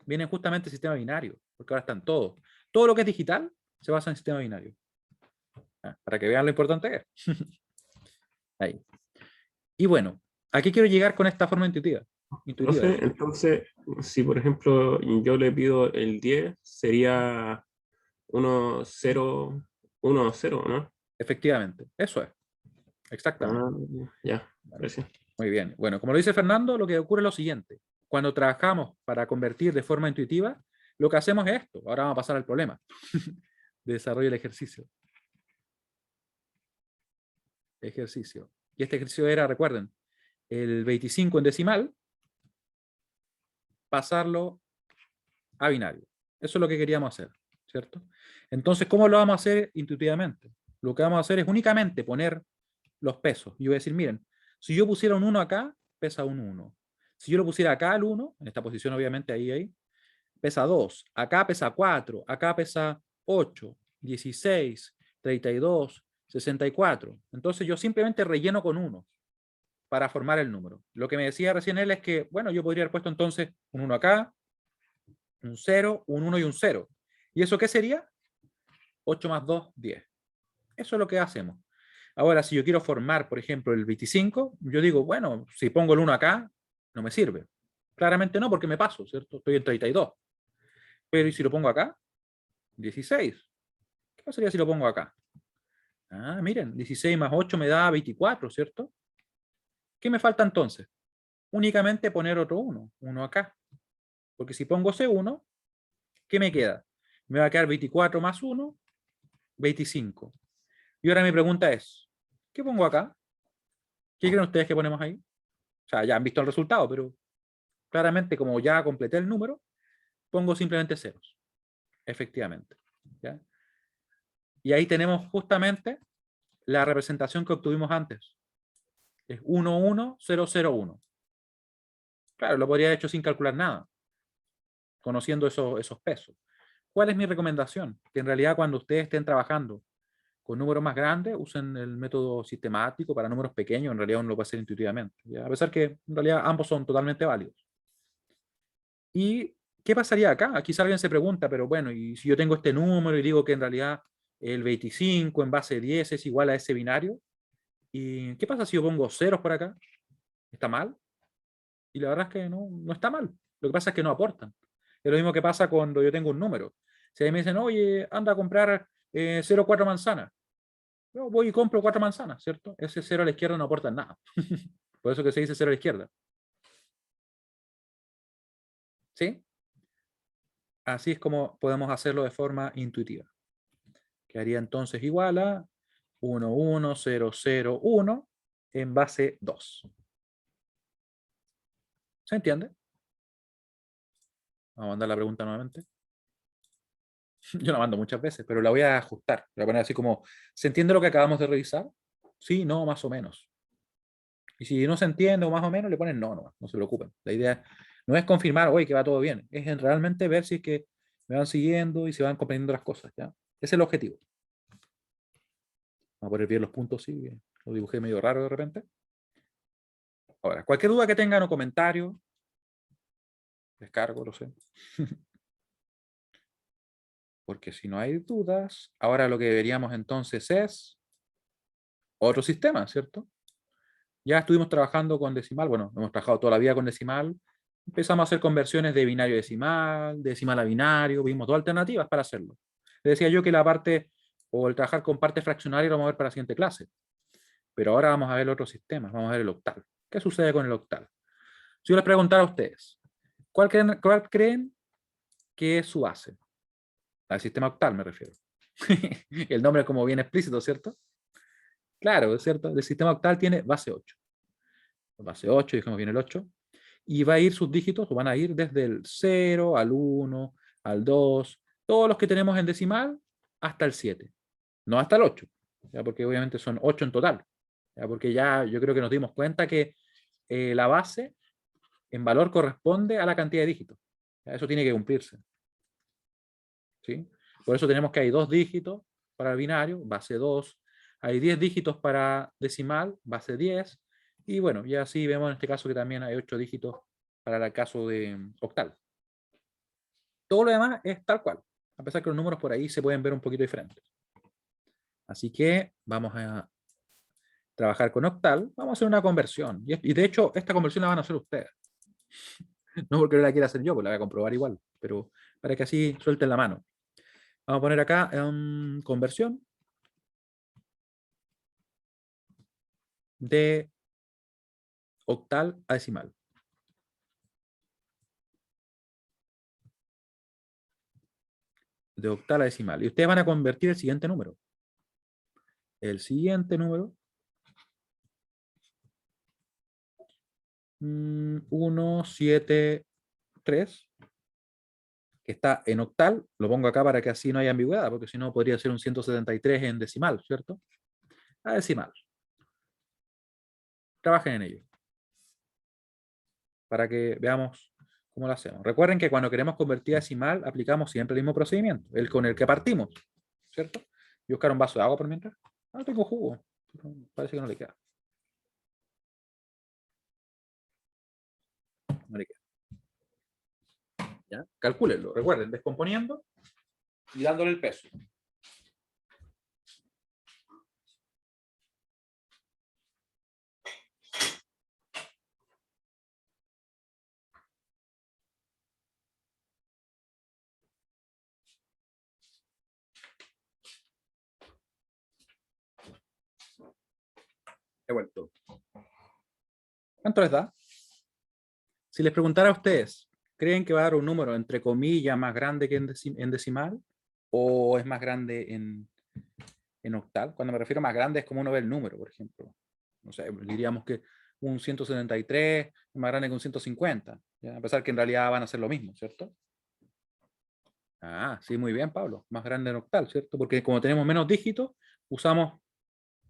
Vienen justamente del sistema binario, porque ahora están todos. Todo lo que es digital se basa en sistema binario. Para que vean lo importante que es. Ahí. Y bueno, ¿a qué quiero llegar con esta forma intuitiva? Profe, entonces, si por ejemplo yo le pido el 10, sería 1, 0, 1, 0, ¿no? Efectivamente, eso es. Exactamente. Ya, gracias. Muy bien. Bueno, como lo dice Fernando, lo que ocurre es lo siguiente. Cuando trabajamos para convertir de forma intuitiva, lo que hacemos es esto. Ahora vamos a pasar al problema de desarrollo del ejercicio. Ejercicio. Y este ejercicio era, recuerden, el 25 en decimal, pasarlo a binario. Eso es lo que queríamos hacer, ¿cierto? Entonces, ¿cómo lo vamos a hacer intuitivamente? Lo que vamos a hacer es únicamente poner los pesos. Y voy a decir, miren, si yo pusiera un 1 acá, pesa un 1. Si yo lo pusiera acá el 1, en esta posición obviamente ahí, pesa 2. Acá pesa 4. Acá pesa 8, 16, 32, 64. Entonces yo simplemente relleno con 1 para formar el número. Lo que me decía recién él es que, bueno, yo podría haber puesto entonces un 1 acá, un 0, un 1 y un 0. ¿Y eso qué sería? 8 más 2, 10. Eso es lo que hacemos. Ahora, si yo quiero formar, por ejemplo, el 25, yo digo, bueno, si pongo el 1 acá, no me sirve. Claramente no, porque me paso, ¿cierto? Estoy en 32. Pero ¿y si lo pongo acá? 16. ¿Qué pasaría si lo pongo acá? Ah, miren, 16 más 8 me da 24, ¿cierto? ¿Qué me falta entonces? Únicamente poner otro 1, 1 acá. Porque si pongo ese 1, ¿qué me queda? Me va a quedar 24 más 1, 25. Y ahora mi pregunta es, ¿qué pongo acá? ¿Qué creen ustedes que ponemos ahí? O sea, ya han visto el resultado, pero claramente como ya completé el número, pongo simplemente ceros. Efectivamente. ¿Ya? Y ahí tenemos justamente la representación que obtuvimos antes. Es 11001. Claro, lo podría haber hecho sin calcular nada, conociendo esos pesos. ¿Cuál es mi recomendación? Que en realidad cuando ustedes estén trabajando con números más grandes, usen el método sistemático. Para números pequeños, en realidad uno lo puede hacer intuitivamente, ¿ya? A pesar que en realidad ambos son totalmente válidos. ¿Y qué pasaría acá? Quizá alguien se pregunta, pero bueno, y si yo tengo este número y digo que en realidad el 25 en base 10 es igual a ese binario, ¿y qué pasa si yo pongo ceros por acá? ¿Está mal? Y la verdad es que no está mal. Lo que pasa es que no aportan. Es lo mismo que pasa cuando yo tengo un número. Si a mí me dicen, oye, anda a comprar 0,4 manzanas. Yo voy y compro 4 manzanas, ¿cierto? Ese 0 a la izquierda no aporta nada. Por eso que se dice 0 a la izquierda. ¿Sí? Así es como podemos hacerlo de forma intuitiva. Quedaría entonces igual a 11001 en base 2. ¿Se entiende? Vamos a mandar la pregunta nuevamente. Yo la mando muchas veces, pero la voy a ajustar. La voy a poner así como, ¿se entiende lo que acabamos de revisar? Sí, no, más o menos. Y si no se entiende o más o menos, le ponen no se preocupen. La idea no es confirmar, oye, que va todo bien. Es realmente ver si es que me van siguiendo y se van comprendiendo las cosas, ¿ya? Ese es el objetivo. Vamos a poner bien los puntos, sí. Lo dibujé medio raro de repente. Ahora, cualquier duda que tengan o comentario, descargo, lo sé. Porque si no hay dudas, ahora lo que veríamos entonces es otro sistema, ¿cierto? Ya estuvimos trabajando con decimal, bueno, hemos trabajado toda la vida con decimal, empezamos a hacer conversiones de binario a decimal, decimal a binario, vimos dos alternativas para hacerlo. Les decía yo que la parte, o el trabajar con parte fraccionaria lo vamos a ver para la siguiente clase. Pero ahora vamos a ver el otro sistema, vamos a ver el octal. ¿Qué sucede con el octal? Si yo les preguntara a ustedes, ¿cuál creen que es su base? Al sistema octal me refiero. El nombre es como bien explícito, ¿cierto? Claro, ¿es cierto? El sistema octal tiene base 8. Base 8, dijimos bien el 8. Y va a ir sus dígitos, van a ir desde el 0 al 1, al 2, todos los que tenemos en decimal, hasta el 7. No hasta el 8, ¿ya? Porque obviamente son 8 en total. ¿Ya? Porque ya yo creo que nos dimos cuenta que la base en valor corresponde a la cantidad de dígitos. ¿Ya? Eso tiene que cumplirse. ¿Sí? Por eso tenemos que hay 2 dígitos para el binario, base 2. Hay 10 dígitos para decimal, base 10. Y bueno, ya así vemos en este caso que también hay 8 dígitos para el caso de octal. Todo lo demás es tal cual, a pesar que los números por ahí se pueden ver un poquito diferentes. Así que vamos a trabajar con octal, vamos a hacer una conversión. Y de hecho, esta conversión la van a hacer ustedes. No porque no la quiera hacer yo, pues la voy a comprobar igual, pero para que así suelten la mano. Vamos a poner acá conversión de octal a decimal. De octal a decimal. Y ustedes van a convertir el siguiente número. El siguiente número. 173, que está en octal. Lo pongo acá para que así no haya ambigüedad, porque si no podría ser un 173 en decimal, ¿cierto? A decimal. Trabajen en ello. Para que veamos cómo lo hacemos. Recuerden que cuando queremos convertir a decimal, aplicamos siempre el mismo procedimiento, el con el que partimos, ¿cierto? Y buscar un vaso de agua por mientras. No tengo jugo. Parece que no le queda. No le queda. ¿Ya? Calcúlenlo. Recuerden, descomponiendo y dándole el peso. He vuelto. ¿Cuánto les da? Si les preguntara a ustedes, ¿creen que va a dar un número entre comillas más grande que en decimal? ¿O es más grande en octal? Cuando me refiero a más grande es como uno ve el número, por ejemplo. No sé, diríamos que un 173 es más grande que un 150, ¿ya? A pesar que en realidad van a ser lo mismo, ¿cierto? Ah, sí, muy bien, Pablo. Más grande en octal, ¿cierto? Porque como tenemos menos dígitos, usamos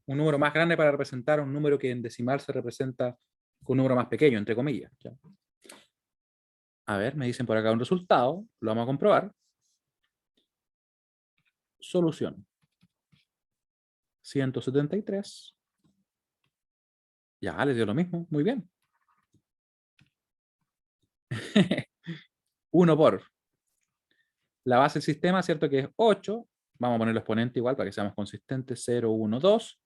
un número más grande para representar un número que en decimal se representa con un número más pequeño, entre comillas. ¿Ya? A ver, me dicen por acá un resultado. Lo vamos a comprobar. Solución. 173. Ya, les dio lo mismo. Muy bien. 1 por la base del sistema, ¿cierto? Que es 8. Vamos a poner el exponente igual para que seamos consistentes. 0, 1, 2.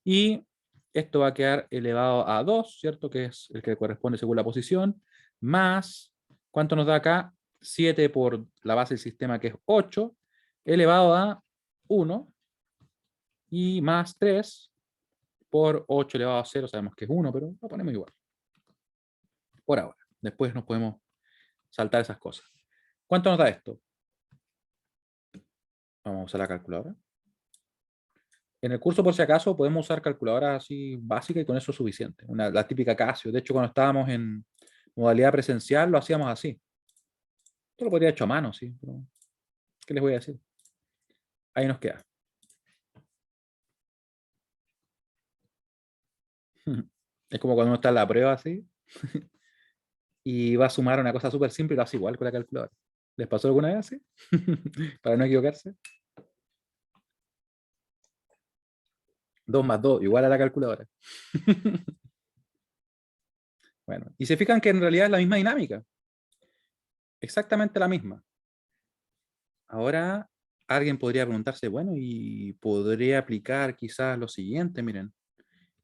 Y esto va a quedar elevado a 2, ¿cierto? Que es el que corresponde según la posición. Más, ¿cuánto nos da acá? 7 por la base del sistema, que es 8, elevado a 1. Y más 3 por 8 elevado a 0. Sabemos que es 1, pero lo ponemos igual. Por ahora. Después nos podemos saltar esas cosas. ¿Cuánto nos da esto? Vamos a usar la calculadora. En el curso, por si acaso, podemos usar calculadoras así básicas y con eso es suficiente. La típica Casio. De hecho, cuando estábamos en modalidad presencial, lo hacíamos así. Esto lo podría haber hecho a mano, sí. Pero, ¿qué les voy a decir? Ahí nos queda. Es como cuando uno está en la prueba así y va a sumar una cosa súper simple y lo hace igual con la calculadora. ¿Les pasó alguna vez así? Para no equivocarse. 2 más 2, igual a la calculadora. Bueno, y se fijan que en realidad es la misma dinámica. Exactamente la misma. Ahora alguien podría preguntarse, bueno, y podría aplicar quizás lo siguiente, miren.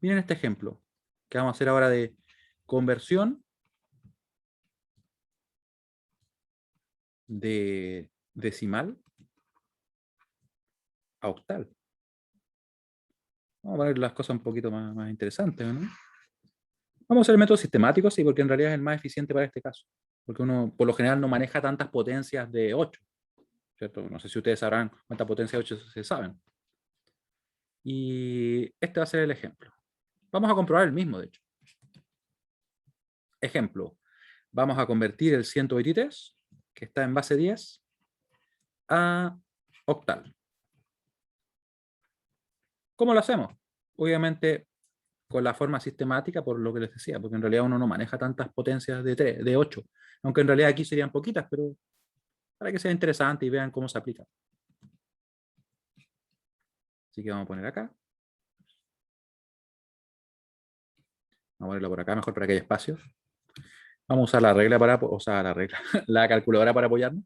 Miren este ejemplo que vamos a hacer ahora de conversión de decimal a octal. Vamos a poner las cosas un poquito más interesantes, ¿no? Vamos a usar el método sistemático, sí, porque en realidad es el más eficiente para este caso. Porque uno, por lo general, no maneja tantas potencias de 8, ¿cierto? No sé si ustedes sabrán cuántas potencias de 8 se saben. Y este va a ser el ejemplo. Vamos a comprobar el mismo, de hecho. Ejemplo. Vamos a convertir el 123, que está en base 10, a octal. ¿Cómo lo hacemos? Obviamente con la forma sistemática, por lo que les decía, porque en realidad uno no maneja tantas potencias de 8, aunque en realidad aquí serían poquitas, pero para que sea interesante y vean cómo se aplica. Así que vamos a poner acá. Vamos a ponerlo por acá mejor para que haya espacio. Vamos a usar la regla para, o sea, la regla, la calculadora para apoyarnos.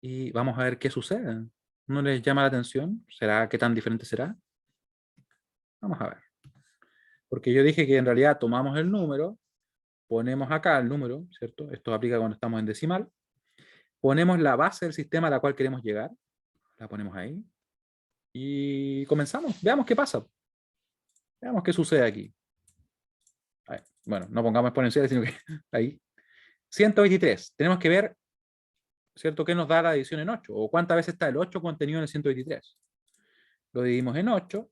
Y vamos a ver qué sucede. ¿No les llama la atención? ¿Será qué tan diferente será? Vamos a ver. Porque yo dije que en realidad tomamos el número, ponemos acá el número, ¿cierto? Esto aplica cuando estamos en decimal. Ponemos la base del sistema a la cual queremos llegar. La ponemos ahí. Y comenzamos. Veamos qué pasa. Veamos qué sucede aquí. Ahí. Bueno, no pongamos exponenciales, sino que ahí. 123. Tenemos que ver, ¿cierto?, qué nos da la división en 8. O cuántas veces está el 8 contenido en el 123. Lo dividimos en 8.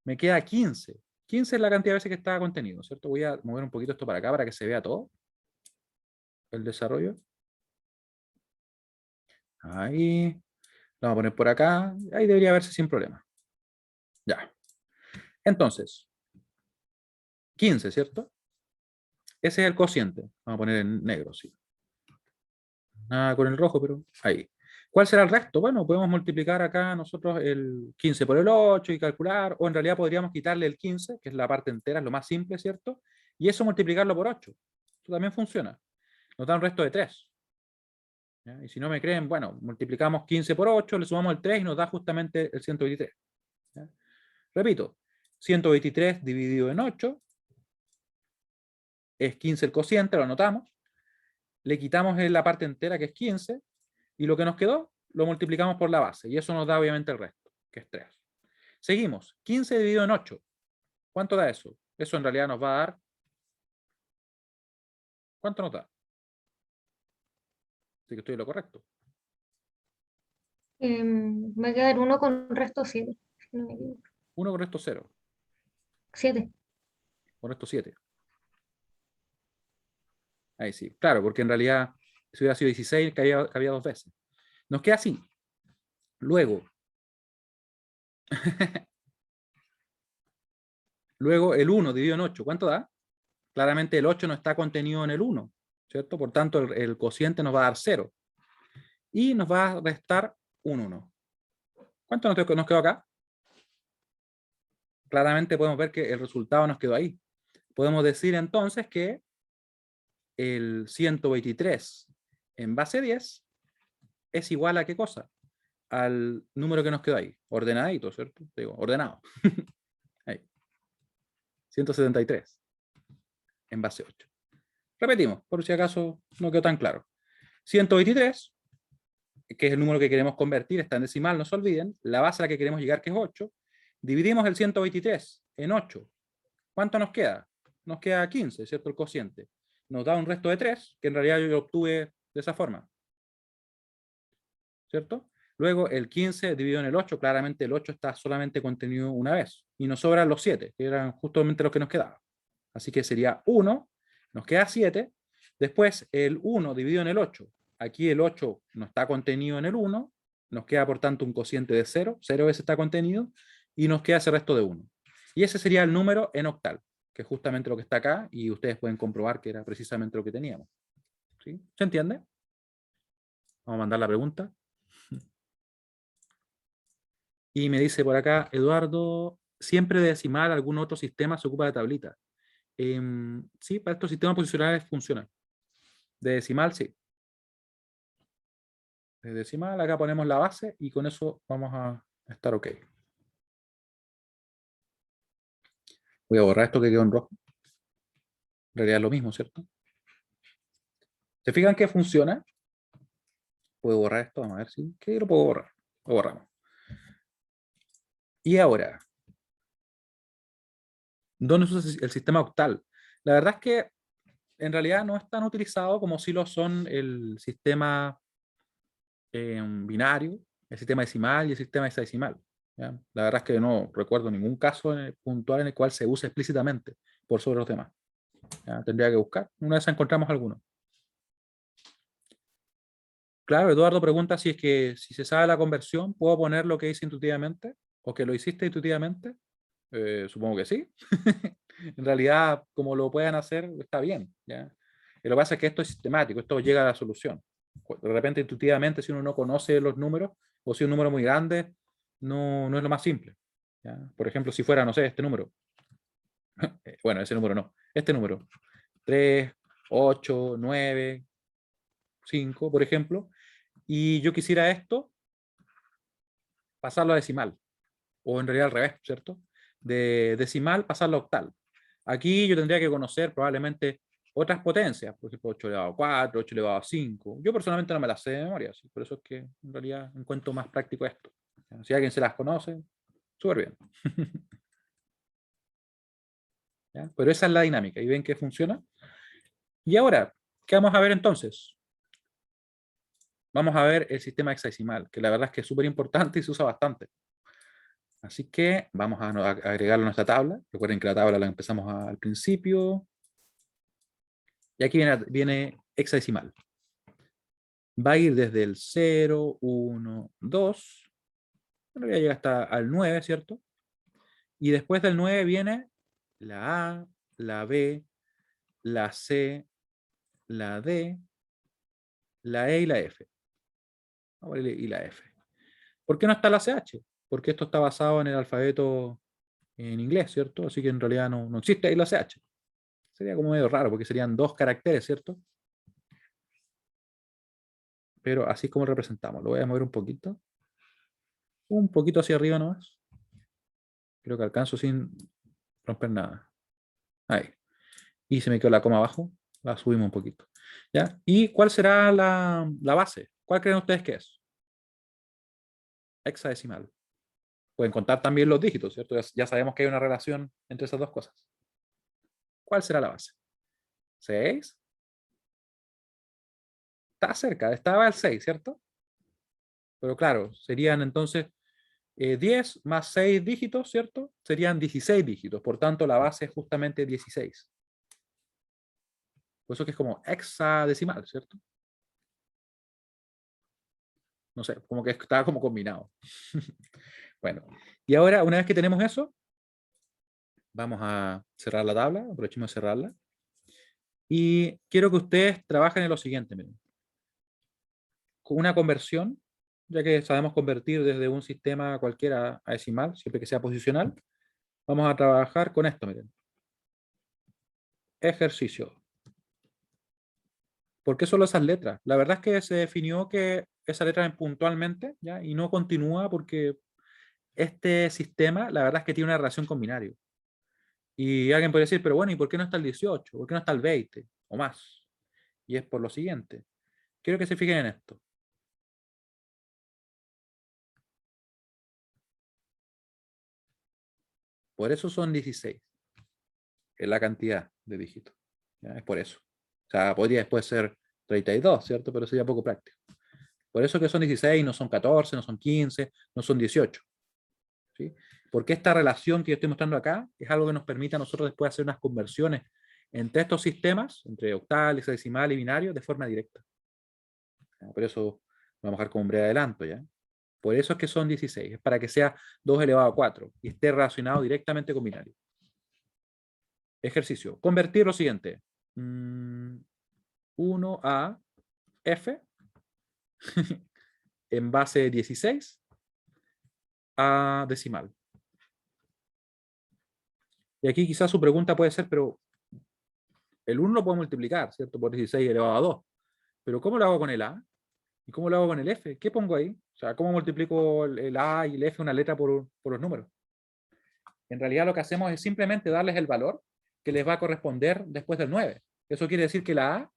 Me queda 15. 15 es la cantidad de veces que está contenido, ¿cierto? Voy a mover un poquito esto para acá para que se vea todo. El desarrollo. Ahí. Lo vamos a poner por acá. Ahí debería verse sin problema. Ya. Entonces, 15, ¿cierto? Ese es el cociente. Vamos a poner en negro, sí. Nada con el rojo, pero ahí. ¿Cuál será el resto? Bueno, podemos multiplicar acá nosotros el 15 por el 8 y calcular, o en realidad podríamos quitarle el 15, que es la parte entera, es lo más simple, ¿cierto? Y eso multiplicarlo por 8. Esto también funciona. Nos da un resto de 3. ¿Ya? Y si no me creen, bueno, multiplicamos 15 por 8, le sumamos el 3 y nos da justamente el 123. ¿Ya? Repito, 123 dividido en 8 es 15 el cociente, lo anotamos. Le quitamos la parte entera, que es 15, y lo que nos quedó lo multiplicamos por la base, y eso nos da obviamente el resto, que es 3. Seguimos, 15 dividido en 8. ¿Cuánto da eso? Eso en realidad nos va a dar... ¿Cuánto nos da? Así que estoy en lo correcto. Va a quedar 1 con resto 7. 1 con resto 0, 7. con resto 7. Ahí sí, claro, porque en realidad Si hubiera sido 16, cabía 2 veces. Nos queda así. Luego, luego el 1 dividido en 8, ¿cuánto da? Claramente el 8 no está contenido en el 1, ¿cierto? Por tanto, el cociente nos va a dar 0. Y nos va a restar un 1. ¿Cuánto nos quedó acá? Claramente podemos ver que el resultado nos quedó ahí. Podemos decir entonces que el 123 en base 10 es igual a ¿qué cosa? Al número que nos quedó ahí. Ordenadito, ¿cierto? Digo, ordenado. Ahí. 173 en base 8. Repetimos, por si acaso no quedó tan claro. 123, que es el número que queremos convertir, está en decimal, no se olviden. La base a la que queremos llegar, que es 8. Dividimos el 123 en 8. ¿Cuánto nos queda? Nos queda 15, ¿cierto? El cociente. Nos da un resto de 3, que en realidad yo lo obtuve de esa forma. ¿Cierto? Luego el 15 dividido en el 8, claramente el 8 está solamente contenido una vez. Y nos sobran los 7, que eran justamente los que nos quedaban. Así que sería 1, nos queda 7. Después el 1 dividido en el 8. Aquí el 8 no está contenido en el 1. Nos queda por tanto un cociente de 0. 0 veces está contenido. Y nos queda ese resto de 1. Y ese sería el número en octal, que es justamente lo que está acá. Y ustedes pueden comprobar que era precisamente lo que teníamos. ¿Sí? ¿Se entiende? Vamos a mandar la pregunta. Y me dice por acá, Eduardo, ¿siempre de decimal algún otro sistema se ocupa de tablita? Sí, para estos sistemas posicionales funciona. De decimal, sí. De decimal, acá ponemos la base y con eso vamos a estar ok. Voy a borrar esto que quedó en rojo. En realidad es lo mismo, ¿cierto? ¿Se fijan que funciona? Puedo borrar esto, vamos a ver si... ¿Qué lo puedo borrar? Lo borramos. Y ahora, ¿dónde se usa el sistema octal? La verdad es que en realidad no es tan utilizado como si lo son el sistema binario, el sistema decimal y el sistema hexadecimal. ¿Ya? La verdad es que no recuerdo ningún caso puntual en el cual se use explícitamente por sobre los demás. ¿Ya? Tendría que buscar. Una vez encontramos alguno. Claro, Eduardo pregunta si es que si se sabe la conversión, ¿puedo poner lo que hice intuitivamente? ¿O que lo hiciste intuitivamente? Supongo que sí. En realidad, como lo puedan hacer, está bien. ¿Ya? Y lo que pasa es que esto es sistemático, esto llega a la solución. De repente, intuitivamente, si uno no conoce los números, o si es un número muy grande, no es lo más simple. ¿Ya? Por ejemplo, si fuera, no sé, este número. Bueno, ese número no. Este número. 3, 8, 9, 5, por ejemplo. Y yo quisiera esto pasarlo a decimal. O en realidad al revés, ¿cierto? De decimal pasarlo a octal. Aquí yo tendría que conocer probablemente otras potencias, por ejemplo 8 elevado a 4, 8 elevado a 5. Yo personalmente no me las sé de memoria, ¿sí? Por eso es que en realidad encuentro más práctico esto. Si alguien se las conoce, súper bien. ¿Ya? Pero esa es la dinámica y ven que funciona. Y ahora, ¿qué vamos a ver entonces? Vamos a ver el sistema hexadecimal, que la verdad es que es súper importante y se usa bastante. Así que vamos a agregarlo a nuestra tabla. Recuerden que la tabla la empezamos al principio. Y aquí viene hexadecimal. Va a ir desde el 0, 1, 2. Bueno, ya llega hasta al 9, ¿cierto? Y después del 9 viene la A, la B, la C, la D, la E y la F. Y la F. ¿Por qué no está la CH? Porque esto está basado en el alfabeto en inglés, ¿cierto? Así que en realidad no existe ahí la CH. Sería como medio raro porque serían 2 caracteres, ¿cierto? Pero así es como representamos. Lo voy a mover un poquito. Un poquito hacia arriba nomás. Creo que alcanzo sin romper nada. Ahí. Y se me quedó la coma abajo. La subimos un poquito. ¿Ya? ¿Y cuál será la base? ¿Cuál creen ustedes que es? Hexadecimal. Pueden contar también los dígitos, ¿cierto? Ya sabemos que hay una relación entre esas dos cosas. ¿Cuál será la base? ¿6? Está cerca, estaba el 6, ¿cierto? Pero claro, serían entonces 10 más 6 dígitos, ¿cierto? Serían 16 dígitos, por tanto la base es justamente 16. Por eso que es como hexadecimal, ¿cierto? No sé, como que estaba como combinado. Bueno, y ahora, una vez que tenemos eso, vamos a cerrar la tabla, aprovechemos de cerrarla. Y quiero que ustedes trabajen en lo siguiente, miren. Con una conversión, ya que sabemos convertir desde un sistema cualquiera a decimal, siempre que sea posicional, vamos a trabajar con esto, miren. Ejercicio. ¿Por qué solo esas letras? La verdad es que se definió que esa letra es puntualmente, ¿ya? Y no continúa porque este sistema, la verdad es que tiene una relación con binario. Y alguien puede decir, pero bueno, ¿y por qué no está el 18? ¿Por qué no está el 20? O más. Y es por lo siguiente. Quiero que se fijen en esto. Por eso son 16. Es la cantidad de dígitos. ¿Ya? Es por eso. O sea, podría después ser 32, ¿cierto? Pero sería poco práctico. Por eso que son 16, no son 14, no son 15, no son 18. ¿Sí? Porque esta relación que yo estoy mostrando acá es algo que nos permite a nosotros después hacer unas conversiones entre estos sistemas, entre octal, hexadecimal y binario, de forma directa. Por eso vamos a dejar como un breve adelanto, ¿ya? Por eso es que son 16, es para que sea 2 elevado a 4 y esté relacionado directamente con binario. Ejercicio. Convertir lo siguiente. 1 a f en base 16 a decimal. Y aquí quizás su pregunta puede ser, pero el 1 lo puedo multiplicar, ¿cierto? Por 16 elevado a 2. Pero ¿cómo lo hago con el a? ¿Y cómo lo hago con el f? ¿Qué pongo ahí? O sea, ¿cómo multiplico el a y el f, una letra por los números? En realidad lo que hacemos es simplemente darles el valor que les va a corresponder después del 9. Eso quiere decir que la a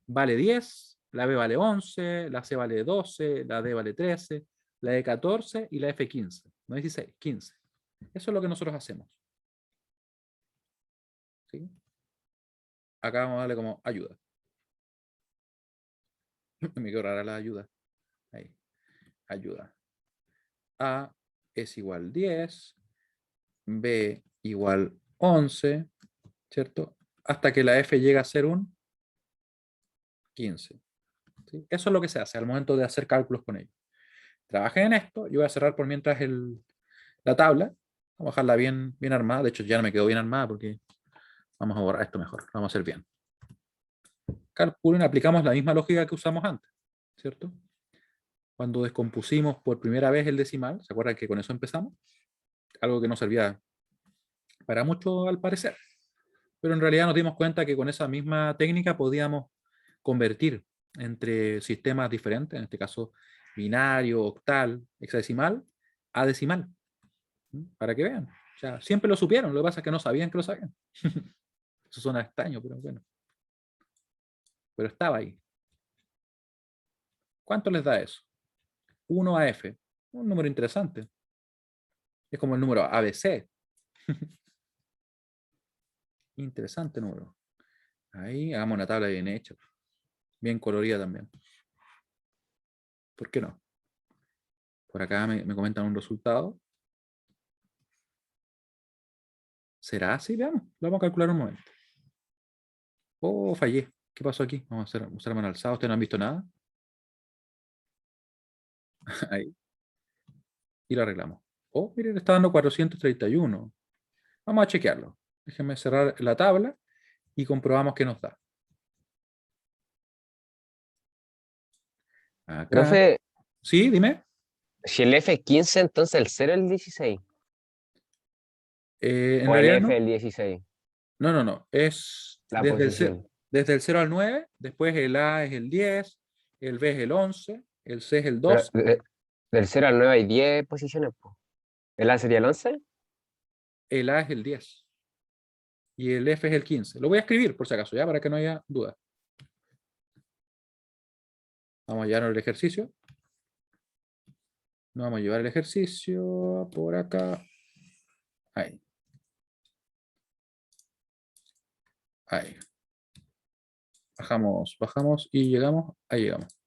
vale 10, la b vale 11, la c vale 12, la d vale 13, la e 14 y la f 15. No 16, 15. Eso es lo que nosotros hacemos. ¿Sí? Acá vamos a darle como ayuda. Me quedó rara la ayuda. Ahí. Ayuda. A es igual 10, B igual 11, ¿cierto? Hasta que la F llega a ser un 15. ¿Sí? Eso es lo que se hace al momento de hacer cálculos con ellos. Trabajen en esto. Yo voy a cerrar por mientras la tabla. Vamos a dejarla bien, bien armada. De hecho, ya no me quedó bien armada porque vamos a borrar esto mejor. Lo vamos a hacer bien. Calculen, aplicamos la misma lógica que usamos antes, ¿cierto? Cuando descompusimos por primera vez el decimal, ¿se acuerdan que con eso empezamos? Algo que no servía para mucho al parecer. Pero en realidad nos dimos cuenta que con esa misma técnica podíamos convertir entre sistemas diferentes, en este caso binario, octal, hexadecimal, a decimal. Para que vean. O sea, siempre lo supieron, lo que pasa es que no sabían que lo sabían. Eso suena extraño, pero bueno. Pero estaba ahí. ¿Cuánto les da eso? 1 a f. Un número interesante. Es como el número ABC. Interesante número. Ahí hagamos una tabla bien hecha. Bien colorida también. ¿Por qué no? Por acá me comentan un resultado. ¿Será así? Veamos. Lo vamos a calcular un momento. Oh, fallé. ¿Qué pasó aquí? Vamos a usar mano alzada. ¿Ustedes no han visto nada? Ahí. Y lo arreglamos. Oh, miren, está dando 431. Vamos a chequearlo. Déjenme cerrar la tabla y comprobamos qué nos da. Acá. Profe, Sí, dime. si el F es 15, entonces el 0 es el 16. En O el realidad F no. es el 16, No. Es la desde posición. desde el 0 al 9, después el A es el 10, el B es el 11, el C es el Pero 12, del 0 al 9 hay 10 posiciones, po. ¿El A sería el 11? el A es el 10 y el F es el 15. Lo voy a escribir por si acaso, ya, para que no haya duda. Vamos a llevar el ejercicio. Nos vamos a llevar el ejercicio por acá. Ahí. Ahí. Bajamos y llegamos. Ahí llegamos.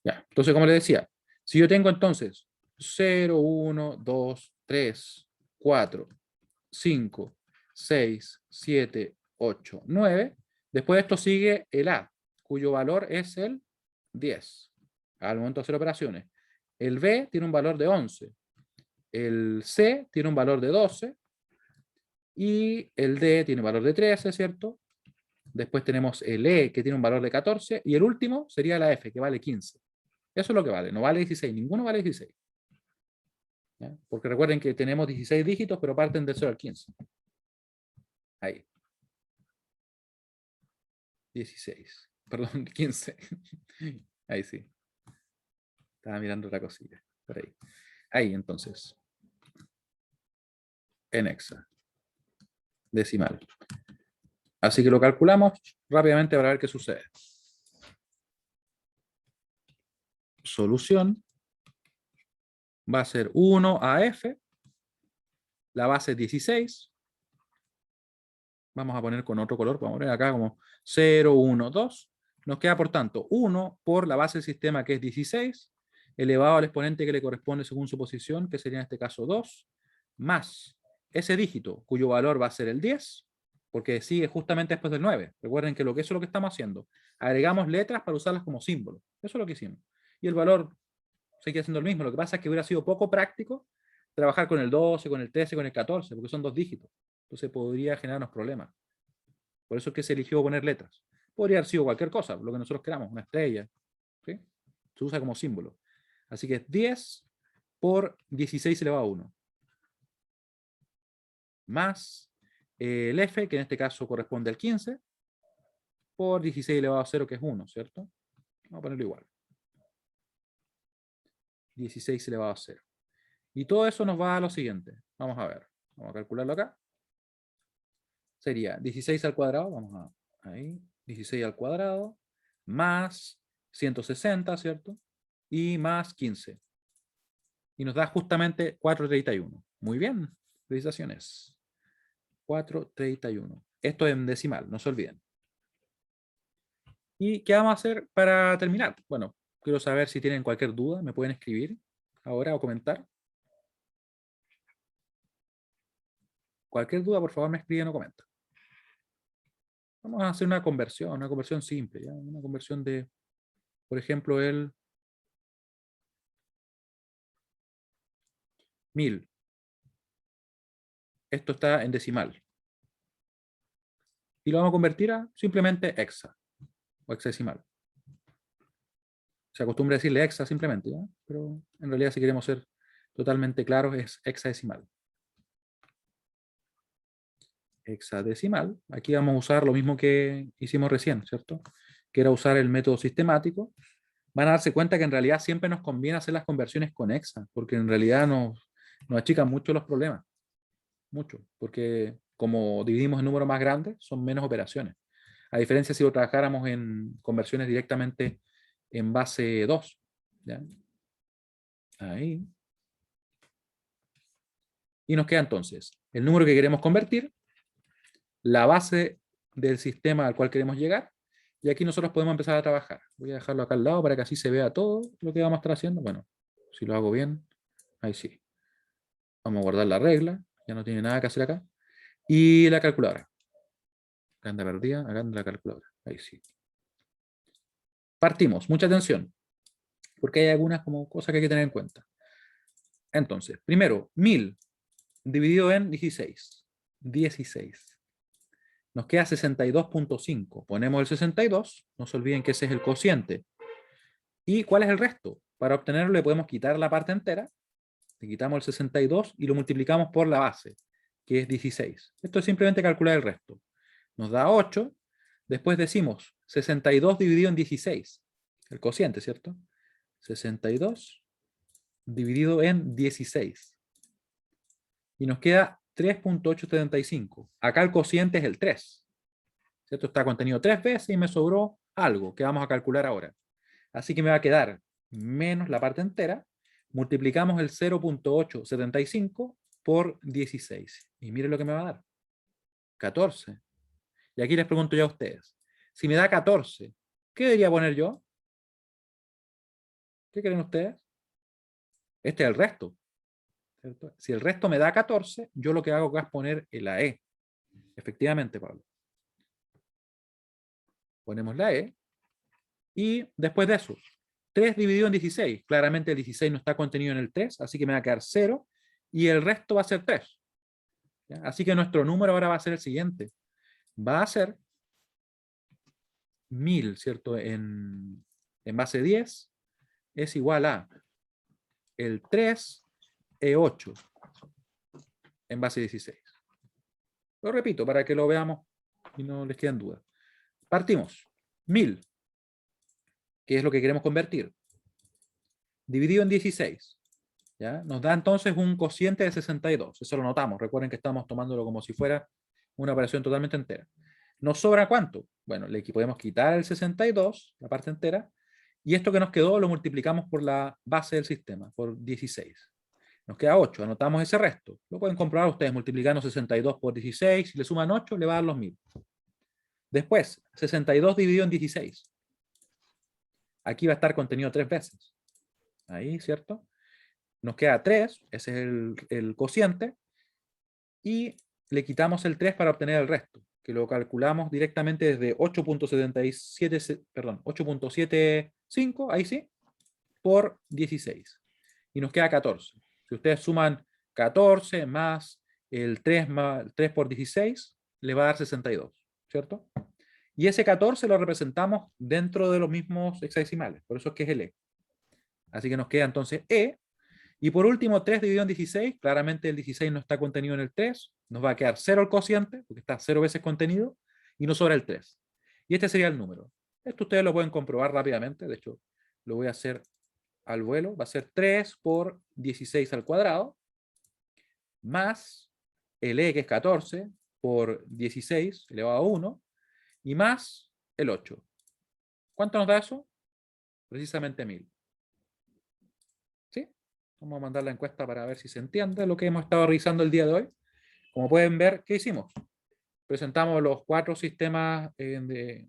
Ya. Entonces, como les decía, si yo tengo entonces 0, 1, 2, 3, 4, 5, 6, 7, 8, 9. Después de esto sigue el A, cuyo valor es el 10 al momento de hacer operaciones. El B tiene un valor de 11. El C tiene un valor de 12. Y el D tiene un valor de 13, ¿cierto? Después tenemos el E, que tiene un valor de 14. Y el último sería la F, que vale 15. Eso es lo que vale. No vale 16. Ninguno vale 16. ¿Ya? Porque recuerden que tenemos 16 dígitos, pero parten del 0 al 15. Ahí. 16. Perdón, 15. Ahí sí. Estaba mirando otra cosilla. Por ahí. Ahí, entonces. En hexa. Decimal. Así que lo calculamos rápidamente para ver qué sucede. Solución va a ser 1 a F. La base es 16. Vamos a poner con otro color. Vamos a poner acá como 0, 1, 2. Nos queda, por tanto, 1 por la base del sistema, que es 16, elevado al exponente que le corresponde según su posición, que sería en este caso 2, más ese dígito, cuyo valor va a ser el 10, porque sigue justamente después del 9. Recuerden que eso es lo que estamos haciendo. Agregamos letras para usarlas como símbolos. Eso es lo que hicimos. Y el valor sigue siendo el mismo. Lo que pasa es que hubiera sido poco práctico trabajar con el 12, con el 13, con el 14, porque son 2 dígitos. Entonces podría generarnos problemas. Por eso es que se eligió poner letras. Podría haber sido cualquier cosa, lo que nosotros queramos, una estrella. ¿Sí? Se usa como símbolo. Así que es 10 por 16 elevado a 1. Más el F, que en este caso corresponde al 15, por 16 elevado a 0, que es 1, ¿cierto? Vamos a ponerlo igual. 16 elevado a 0. Y todo eso nos va a lo siguiente. Vamos a ver. Vamos a calcularlo acá. Sería 16 al cuadrado, vamos a, ahí, 16 al cuadrado, más 160, ¿cierto? Y más 15. Y nos da justamente 431. Muy bien, felicitaciones. 431. Esto es en decimal, no se olviden. ¿Y qué vamos a hacer para terminar? Bueno, quiero saber si tienen cualquier duda, me pueden escribir ahora o comentar. Cualquier duda, por favor, me escriben o comentan. Vamos a hacer una conversión simple, ¿ya? Una conversión de, por ejemplo, el 1000. Esto está en decimal. Y lo vamos a convertir a simplemente hexa o hexadecimal. Se acostumbra a decirle hexa simplemente, ¿ya? Pero en realidad, si queremos ser totalmente claros, es hexadecimal. Hexadecimal. Aquí vamos a usar lo mismo que hicimos recién, ¿cierto? Que era usar el método sistemático. Van a darse cuenta que en realidad siempre nos conviene hacer las conversiones con hexa, porque en realidad nos achican mucho los problemas. Mucho, porque como dividimos en números más grandes, son menos operaciones. A diferencia si lo trabajáramos en conversiones directamente en base 2. ¿Ya? Ahí. Y nos queda entonces el número que queremos convertir, la base del sistema al cual queremos llegar, y aquí nosotros podemos empezar a trabajar. Voy a dejarlo acá al lado para que así se vea todo lo que vamos a estar haciendo. Bueno, si lo hago bien, ahí sí. Vamos a guardar la regla, ya no tiene nada que hacer acá. Y la calculadora. Acá anda perdida, acá anda la calculadora. Ahí sí. Partimos, mucha atención, porque hay algunas como cosas que hay que tener en cuenta. Entonces, primero, 1000 dividido en 16. 16. Nos queda 62.5. Ponemos el 62, no se olviden que ese es el cociente. ¿Y cuál es el resto? Para obtenerlo le podemos quitar la parte entera, le quitamos el 62 y lo multiplicamos por la base, que es 16. Esto es simplemente calcular el resto. Nos da 8, después decimos 62 dividido en 16, el cociente, ¿cierto? 62 dividido en 16. Y nos queda 3.875. Acá el cociente es el 3. ¿Cierto? Está contenido 3 veces y me sobró algo que vamos a calcular ahora. Así que me va a quedar menos la parte entera. Multiplicamos el 0.875 por 16. Y miren lo que me va a dar. 14. Y aquí les pregunto yo a ustedes. Si me da 14, ¿qué debería poner yo? ¿Qué creen ustedes? Este es el resto. ¿Cierto? Si el resto me da 14, yo lo que hago es poner la E. Efectivamente, Pablo. Ponemos la E. Y después de eso, 3 dividido en 16. Claramente el 16 no está contenido en el 3, así que me va a quedar 0. Y el resto va a ser 3. ¿Ya? Así que nuestro número ahora va a ser el siguiente. Va a ser 1000, ¿cierto? En base 10 es igual a el 3E8 en base 16. Lo repito para que lo veamos y no les queden dudas. Partimos. 1000, que es lo que queremos convertir, dividido en 16. ¿Ya? Nos da entonces un cociente de 62. Eso lo notamos. Recuerden que estamos tomándolo como si fuera una operación totalmente entera. ¿Nos sobra cuánto? Bueno, le podemos quitar el 62, la parte entera, y esto que nos quedó lo multiplicamos por la base del sistema, por 16. Nos queda 8, anotamos ese resto. Lo pueden comprobar ustedes multiplicando 62 por 16, si le suman 8, le va a dar los 1000. Después, 62 dividido en 16. Aquí va a estar contenido 3 veces. Ahí, ¿cierto? Nos queda 3, ese es el cociente, y le quitamos el 3 para obtener el resto, que lo calculamos directamente desde 8.75, ahí sí, por 16. Y nos queda 14. Si ustedes suman 14 más el 3 por 16, le va a dar 62, ¿cierto? Y ese 14 lo representamos dentro de los mismos hexadecimales, por eso es que es el E. Así que nos queda entonces E. Y por último, 3 dividido en 16, claramente el 16 no está contenido en el 3, nos va a quedar 0 el cociente, porque está 0 veces contenido, y nos sobra el 3. Y este sería el número. Esto ustedes lo pueden comprobar rápidamente, de hecho, lo voy a hacer al vuelo, va a ser 3 por 16 al cuadrado, más el E, que es 14, por 16 elevado a 1, y más el 8. ¿Cuánto nos da eso? Precisamente 1000. ¿Sí? Vamos a mandar la encuesta para ver si se entiende lo que hemos estado revisando el día de hoy. Como pueden ver, ¿qué hicimos? Presentamos los 4 sistemas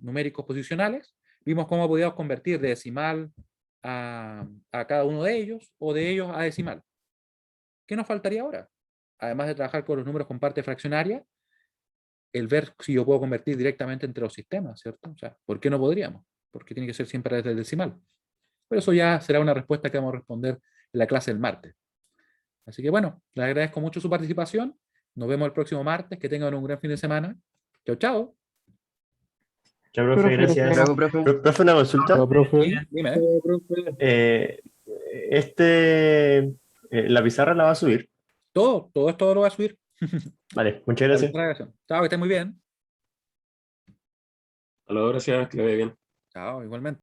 numéricos posicionales. Vimos cómo podíamos convertir de decimal a cada uno de ellos, o de ellos a decimal. ¿Qué nos faltaría ahora? Además de trabajar con los números con parte fraccionaria, el ver si yo puedo convertir directamente entre los sistemas, ¿cierto? O sea, ¿por qué no podríamos? Porque tiene que ser siempre desde el decimal. Pero eso ya será una respuesta que vamos a responder en la clase del martes. Así que bueno, les agradezco mucho su participación. Nos vemos el próximo martes. Que tengan un gran fin de semana. Chao, chao. Chao, profe, gracias. Luego, profe. Profe, una consulta. Chao, profe. Dime. La pizarra la va a subir. Todo esto lo voy a subir. Vale, muchas gracias. Chao, que estén muy bien. Hasta luego, gracias, que le vaya bien. Chao, igualmente.